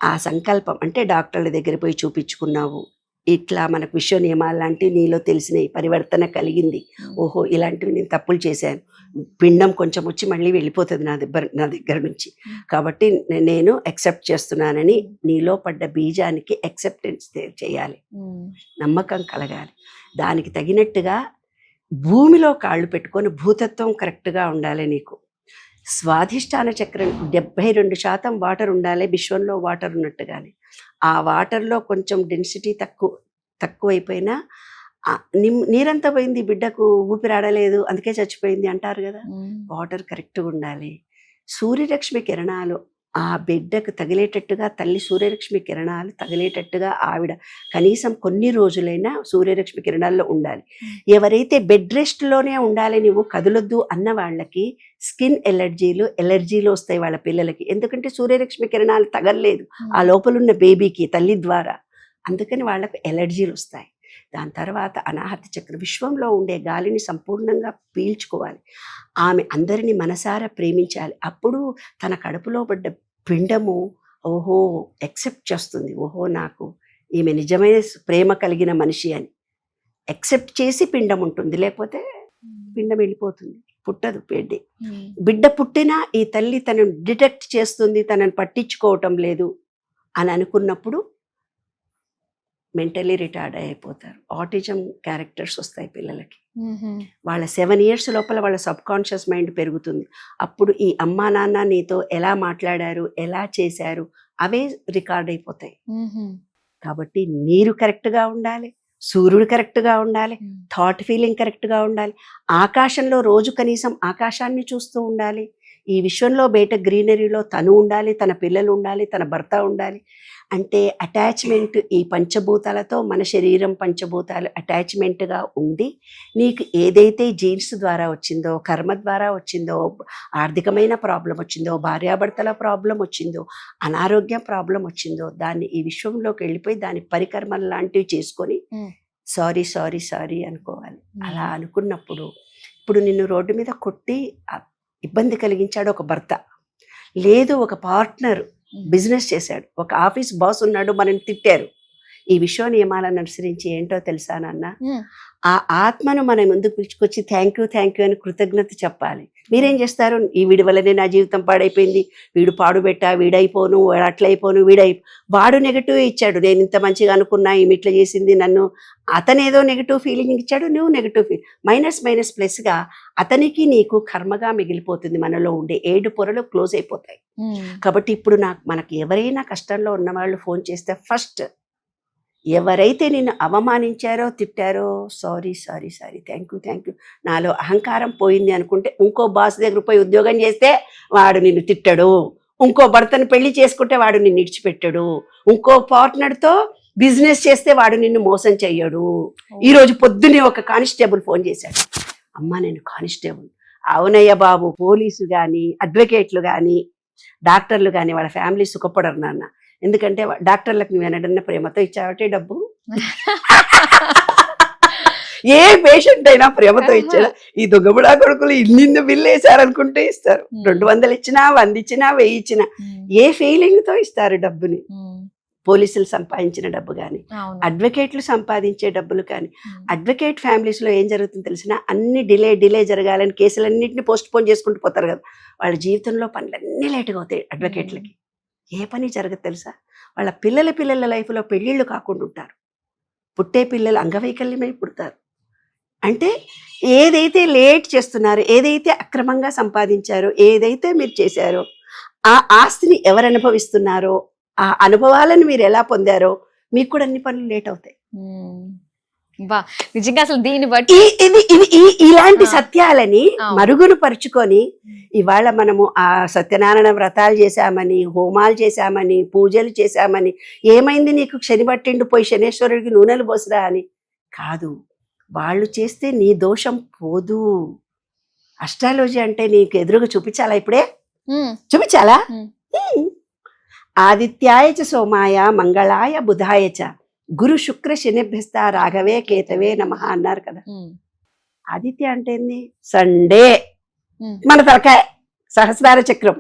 ఆ సంకల్పం అంటే డాక్టర్ల దగ్గర పోయి చూపించుకున్నావు, ఇట్లా మనకు విశ్వ నియమాలు లాంటివి నీలో తెలిసినాయి, పరివర్తన కలిగింది, ఓహో ఇలాంటివి నేను తప్పులు చేశాను, పిండం కొంచెం వచ్చి మళ్ళీ వెళ్ళిపోతుంది నా దగ్గర నుంచి, కాబట్టి నేను యాక్సెప్ట్ చేస్తున్నానని నీలో పడ్డ బీజానికి యాక్సెప్టెన్స్ చేయాలి, నమ్మకం కలగాలి. దానికి తగినట్టుగా భూమిలో కాళ్ళు పెట్టుకొని భూతత్వం కరెక్ట్గా ఉండాలి. నీకు స్వాధిష్టాన చక్రం 72% వాటర్ ఉండాలి. విశ్వంలో వాటర్ ఉన్నట్టుగానే ఆ వాటర్లో కొంచెం డెన్సిటీ తక్కువైపోయినా నీరంతా పోయింది, బిడ్డకు ఊపిరాడలేదు అందుకే చచ్చిపోయింది అంటారు కదా. వాటర్ కరెక్ట్గా ఉండాలి. సూర్యరశ్మి కిరణాలు ఆ బిడ్డకు తగిలేటట్టుగా, తల్లి సూర్యరశ్మి కిరణాలు తగిలేటట్టుగా ఆవిడ కనీసం కొన్ని రోజులైనా సూర్యరశ్మి కిరణాల్లో ఉండాలి. ఎవరైతే బెడ్ రెస్ట్లోనే ఉండాలి, నువ్వు కదలొద్దు అన్న వాళ్ళకి స్కిన్ ఎలర్జీలు వస్తాయి వాళ్ళ పిల్లలకి. ఎందుకంటే సూర్యరశ్మి కిరణాలు తగలలేదు ఆ లోపలున్న బేబీకి తల్లి ద్వారా, అందుకని వాళ్ళకు ఎలర్జీలు వస్తాయి. దాని తర్వాత అనాహత చక్ర విశ్వంలో ఉండే గాలిని సంపూర్ణంగా పీల్చుకోవాలి. ఆమె అందరినీ మనసారా ప్రేమించాలి. అప్పుడు తన కడుపులో పడ్డ పిండము ఓహో యాక్సెప్ట్ చేస్తుంది, ఓహో నాకు ఈమె నిజమైన ప్రేమ కలిగిన మనిషి అని యాక్సెప్ట్ చేసి పిండం ఉంటుంది, లేకపోతే పిండం వెళ్ళిపోతుంది, పుట్టదు. బిడ్డ పుట్టినా ఈ తల్లి తనను డిటెక్ట్ చేస్తుంది, తనను పట్టించుకోవటం లేదు అని అనుకున్నప్పుడు మెంటలీ రిటార్డ్ అయిపోతారు. ఆటిజం క్యారెక్టర్స్ వస్తాయి పిల్లలకి. వాళ్ళ 7 years లోపల వాళ్ళ సబ్ కాన్షియస్ మైండ్ పెరుగుతుంది. అప్పుడు ఈ అమ్మా నాన్న నీతో ఎలా మాట్లాడారు, ఎలా చేశారు అవే రికార్డ్ అయిపోతాయి. కాబట్టి నీరు కరెక్ట్గా ఉండాలి, సూర్యుడు కరెక్ట్గా ఉండాలి, థాట్ ఫీలింగ్ కరెక్ట్గా ఉండాలి, ఆకాశంలో రోజు కనీసం ఆకాశాన్ని చూస్తూ ఉండాలి. ఈ విశ్వంలో బయట గ్రీనరీలో తను ఉండాలి, తన పిల్లలు ఉండాలి, తన భర్త ఉండాలి. అంటే అటాచ్మెంట్ ఈ పంచభూతాలతో మన శరీరం పంచభూతాలు అటాచ్మెంట్గా ఉండి నీకు ఏదైతే జీన్స్ ద్వారా వచ్చిందో, కర్మ ద్వారా వచ్చిందో, ఆర్థికమైన ప్రాబ్లం వచ్చిందో, భార్యాభర్తల ప్రాబ్లం వచ్చిందో, అనారోగ్యం ప్రాబ్లం వచ్చిందో, దాన్ని ఈ విశ్వంలోకి వెళ్ళిపోయి దాని పరికర్మలు లాంటివి చేసుకొని సారీ సారీ సారీ అనుకోవాలి. అలా అనుకున్నప్పుడు ఇప్పుడు నిన్ను రోడ్డు మీద కొట్టి ఇబ్బంది కలిగించాడు ఒక భర్త, లేదు ఒక పార్ట్నర్ బిజినెస్ చేశాడు, ఒక ఆఫీస్ బాస్ ఉన్నాడు, మనని తిట్టారు. ఈ విశ్వ నియమాలను అనుసరించి ఏంటో తెలుసా నాన్న, ఆ ఆత్మను మన ముందుకు పిలుచుకొచ్చి థ్యాంక్ యూ అని కృతజ్ఞత చెప్పాలి. మీరేం చేస్తారు, ఈ వీడి వల్లనే నా జీవితం పాడైపోయింది, వీడు పాడుబెట్టా, వీడైపోను, అట్లయిపోను, వాడు నెగటివ్ ఇచ్చాడు, నేను ఇంత మంచిగా అనుకున్నా, ఈమె ఇట్లా చేసింది నన్ను, అతనేదో నెగటివ్ ఫీలింగ్ ఇచ్చాడు, నువ్వు నెగటివ్ మైనస్ ప్లస్గా అతనికి నీకు కర్మగా మిగిలిపోతుంది. మనలో ఉండే 7 పొరలు క్లోజ్ అయిపోతాయి. కాబట్టి ఇప్పుడు మనకి ఎవరైనా కష్టంలో ఉన్నవాళ్ళు ఫోన్ చేస్తే ఫస్ట్ ఎవరైతే నిన్ను అవమానించారో, తిట్టారో, సారీ థ్యాంక్ యూ, నాలో అహంకారం పోయింది అనుకుంటే ఇంకో బాస్ దగ్గర పోయి ఉద్యోగం చేస్తే వాడు నిన్ను తిట్టడు, ఇంకో భర్తను పెళ్లి చేసుకుంటే వాడు నిన్ను ఇడిచిపెట్టడు, ఇంకో పార్ట్నర్తో బిజినెస్ చేస్తే వాడు నిన్ను మోసం చెయ్యడు. ఈరోజు పొద్దునే ఒక కానిస్టేబుల్ ఫోన్ చేశాడు, అమ్మ నేను కానిస్టేబుల్. అవునయ్య బాబు, పోలీసు కానీ, అడ్వకేట్లు కానీ, డాక్టర్లు కానీ వాళ్ళ ఫ్యామిలీ సుఖపడరు నాన్న. ఎందుకంటే డాక్టర్లకు నువ్వు ఎన్నడన్నా ప్రేమతో ఇచ్చావటే డబ్బు, ఏ పేషెంట్ అయినా ప్రేమతో ఇచ్చాడు. ఈ దొంగబుడా కొడుకులు ఇన్ని బిల్లు వేసారనుకుంటే ఇస్తారు, 200 ఇచ్చినా, 100 ఇచ్చినా, 1000 ఇచ్చినా, ఏ ఫీలింగ్ తో ఇస్తారు డబ్బుని. పోలీసులు సంపాదించిన డబ్బు కానీ, అడ్వకేట్లు సంపాదించే డబ్బులు కానీ. అడ్వకేట్ ఫ్యామిలీస్ లో ఏం జరుగుతుందో తెలిసినా అన్ని డిలే జరగాలని కేసులన్నింటినీ పోస్ట్ పోన్ చేసుకుంటూ పోతారు కదా. వాళ్ళ జీవితంలో పనులన్నీ లేటుగా అవుతాయి. అడ్వకేట్లకి ఏ పని జరగదు తెలుసా, వాళ్ళ పిల్లల లైఫ్లో పెళ్ళిళ్ళు కాకుండా ఉంటారు, పుట్టే పిల్లలు అంగవైకల్యమై పుడతారు. అంటే ఏదైతే లేట్ చేస్తున్నారో, ఏదైతే అక్రమంగా సంపాదించారో, ఏదైతే మీరు చేశారో ఆ ఆస్తిని ఎవరు అనుభవిస్తున్నారో, ఆ అనుభవాలను మీరు ఎలా పొందారో మీకు కూడా అన్ని పనులు లేట్ అవుతాయి. నిజంగా అసలు దీన్ని బట్టి ఇలాంటి సత్యాలని మరుగును పరుచుకొని ఇవాళ మనము ఆ సత్యనారాయణ వ్రతాలు చేశామని, హోమాలు చేశామని, పూజలు చేశామని, ఏమైంది నీకు శని పట్టిండు పోయి శనేశ్వరుడికి నూనెలు పోసిరా అని కాదు. వాళ్ళు చేస్తే నీ దోషం పోదు. అస్ట్రాలజీ అంటే నీకు ఎదురుగా చూపించాలా, ఇప్పుడే చూపించాలా? ఆదిత్యాయ చ సోమాయ మంగళాయ బుధాయ చ గురు శుక్ర శనిభ్యస్త రాఘవే కేతవే నమః అన్నారు కదా. ఆదిత్య అంటే ఏంది? సండే మన తలకాయ సహస్రార చక్రం.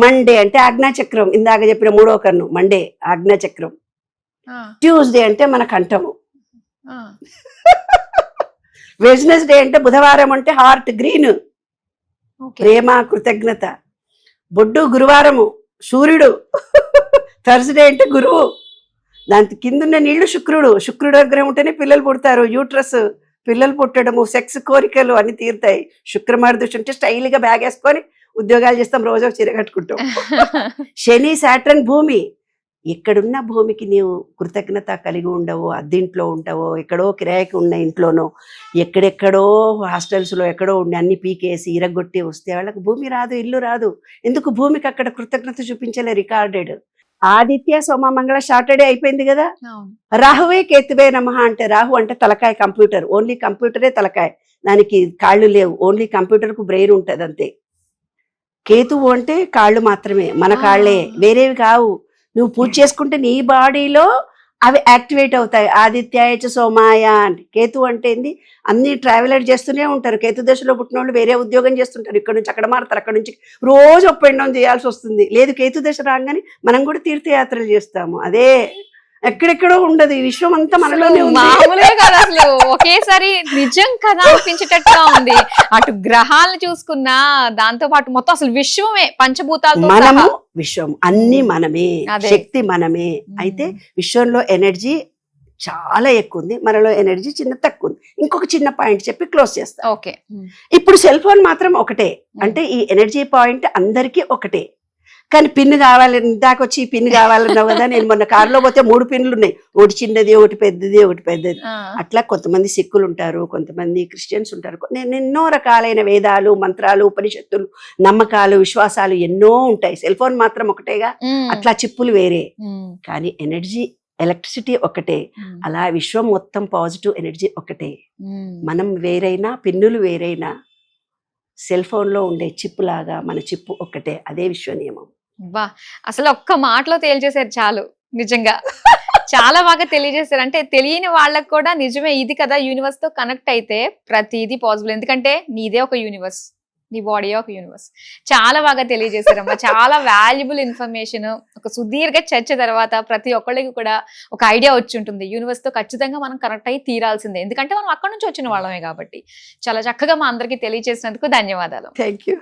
మండే అంటే ఆజ్ఞా చక్రం, ఇందాక చెప్పిన 3వ కన్ను మండే ఆజ్ఞా చక్రం. ట్యూస్డే అంటే మన కంఠము. వెడ్నెస్డే అంటే బుధవారం అంటే హార్ట్ గ్రీన్, ప్రేమ కృతజ్ఞత. బొడ్డు గురువారము సూర్యుడు. థర్స్డే అంటే గురువు, దాని కిందున్న నీళ్లు శుక్రుడు. శుక్రుడు దగ్గర ఉంటేనే పిల్లలు పుడతారు. యూట్రస్, పిల్లలు పుట్టడము, సెక్స్ కోరికలు అన్ని తీరుతాయి. శుక్రమార్దశి ఉంటే స్టైల్గా బ్యాగ్ వేసుకొని ఉద్యోగాలు చేస్తాం, రోజు ఒక చీర కట్టుకుంటాం. శని సాటర్న్ భూమి. ఎక్కడున్న భూమికి నీవు కృతజ్ఞత కలిగి ఉండవో, అద్దెంట్లో ఉంటావో, ఎక్కడో కిరాయికి ఉన్న ఇంట్లోనో, ఎక్కడెక్కడో హాస్టల్స్లో ఎక్కడో ఉండి అన్ని పీకేసి ఇరగొట్టి వస్తే వాళ్ళకి భూమి రాదు, ఇల్లు రాదు. ఎందుకు? భూమికి అక్కడ కృతజ్ఞత చూపించలే, రికార్డెడ్. ఆదిత్య సోమ మంగళ సాటర్డే అయిపోయింది కదా. రాహువే కేతువే నమః అంటే, రాహు అంటే తలకాయ, కంప్యూటర్. ఓన్లీ కంప్యూటరే తలకాయ, దానికి కాళ్ళు లేవు. ఓన్లీ కంప్యూటర్కు బ్రెయిన్ ఉంటుంది అంతే. కేతువు అంటే కాళ్ళు మాత్రమే, మన కాళ్ళే, వేరేవి కావు. నువ్వు పూజ చేసుకుంటే నీ బాడీలో అవి యాక్టివేట్ అవుతాయి. ఆదిత్యాయ సోమాయ అంటే. కేతు అంటే ఏంది? అన్ని ట్రావెలర్ చేస్తూనే ఉంటారు. కేతు దశలో పుట్టిన వాళ్ళు వేరే ఉద్యోగం చేస్తుంటారు, ఇక్కడ నుంచి అక్కడ మారుతారు, అక్కడ నుంచి రోజు అప్ అండ్ డౌన్ చేయాల్సి వస్తుంది. లేదు, కేతు దశ రాగానే మనం కూడా తీర్థయాత్రలు చేస్తాము. అదే ఎక్కడెక్కడో ఉండదు, ఈ విశ్వం అంతా మనలోనే ఉంది. మామూలుగా కదా, అసలు ఒకేసారి నిజం కదా అనిపించేటట్టుగా ఉంది. అటు గ్రహాలను చూసుకున్నా, దాంతో పాటు మొత్తం అసలు విశ్వమే పంచభూతాలతో మనము, విశ్వం అన్ని మనమే, శక్తి మనమే. అయితే విశ్వంలో ఎనర్జీ చాలా ఎక్కువ ఉంది, మనలో ఎనర్జీ చిన్న తక్కువ ఉంది. ఇంకొక చిన్న పాయింట్ చెప్పి క్లోజ్ చేస్తా. ఓకే, ఇప్పుడు సెల్ ఫోన్ మాత్రం ఒకటే. అంటే ఈ ఎనర్జీ పాయింట్ అందరికీ ఒకటే. కానీ పిన్ కావాలి, ఇందాక వచ్చి ఈ పిన్ కావాలన్నావు కదా. నేను మొన్న కారులో పోతే 3 పిన్లు ఉన్నాయి, ఒకటి చిన్నది, ఒకటి పెద్దది, ఒకటి పెద్దది. అట్లా కొంతమంది సిక్కులు ఉంటారు, కొంతమంది క్రిస్టియన్స్ ఉంటారు. ఎన్నో రకాలైన వేదాలు, మంత్రాలు, ఉపనిషత్తులు, నమ్మకాలు, విశ్వాసాలు ఎన్నో ఉంటాయి. సెల్ ఫోన్ మాత్రం ఒకటేగా. అట్లా చిప్పులు వేరే, కానీ ఎనర్జీ, ఎలక్ట్రిసిటీ ఒకటే. అలా విశ్వం మొత్తం పాజిటివ్ ఎనర్జీ ఒకటే. మనం వేరైనా, పిన్నులు వేరైనా, సెల్ ఫోన్ లో ఉండే చిప్పు లాగా మన చిప్పు ఒక్కటే. అదే విశ్వ నియమం. బా, అసలు ఒక్క మాటలో తేల్చేసారు చాలు. నిజంగా చాలా బాగా తెలియజేశారు. అంటే తెలియని వాళ్ళకి కూడా నిజమే, ఇది కదా యూనివర్స్ తో కనెక్ట్ అయితే ప్రతిదీ పాసిబుల్. ఎందుకంటే నీదే ఒక యూనివర్స్, నీ బాడీ ఒక యూనివర్స్. చాలా బాగా తెలియజేశారమ్మా. చాలా వాల్యుబుల్ ఇన్ఫర్మేషన్. ఒక సుదీర్ఘ చర్చ తర్వాత ప్రతి ఒక్కళ్ళకి కూడా ఒక ఐడియా వచ్చి ఉంటుంది, యూనివర్స్ తో ఖచ్చితంగా మనం కనెక్ట్ అయ్యి తీరాల్సిందే. ఎందుకంటే మనం అక్కడ నుంచి వచ్చిన వాళ్ళమే కాబట్టి. చాలా చక్కగా మా అందరికీ తెలియజేసినందుకు ధన్యవాదాలు. Thank you.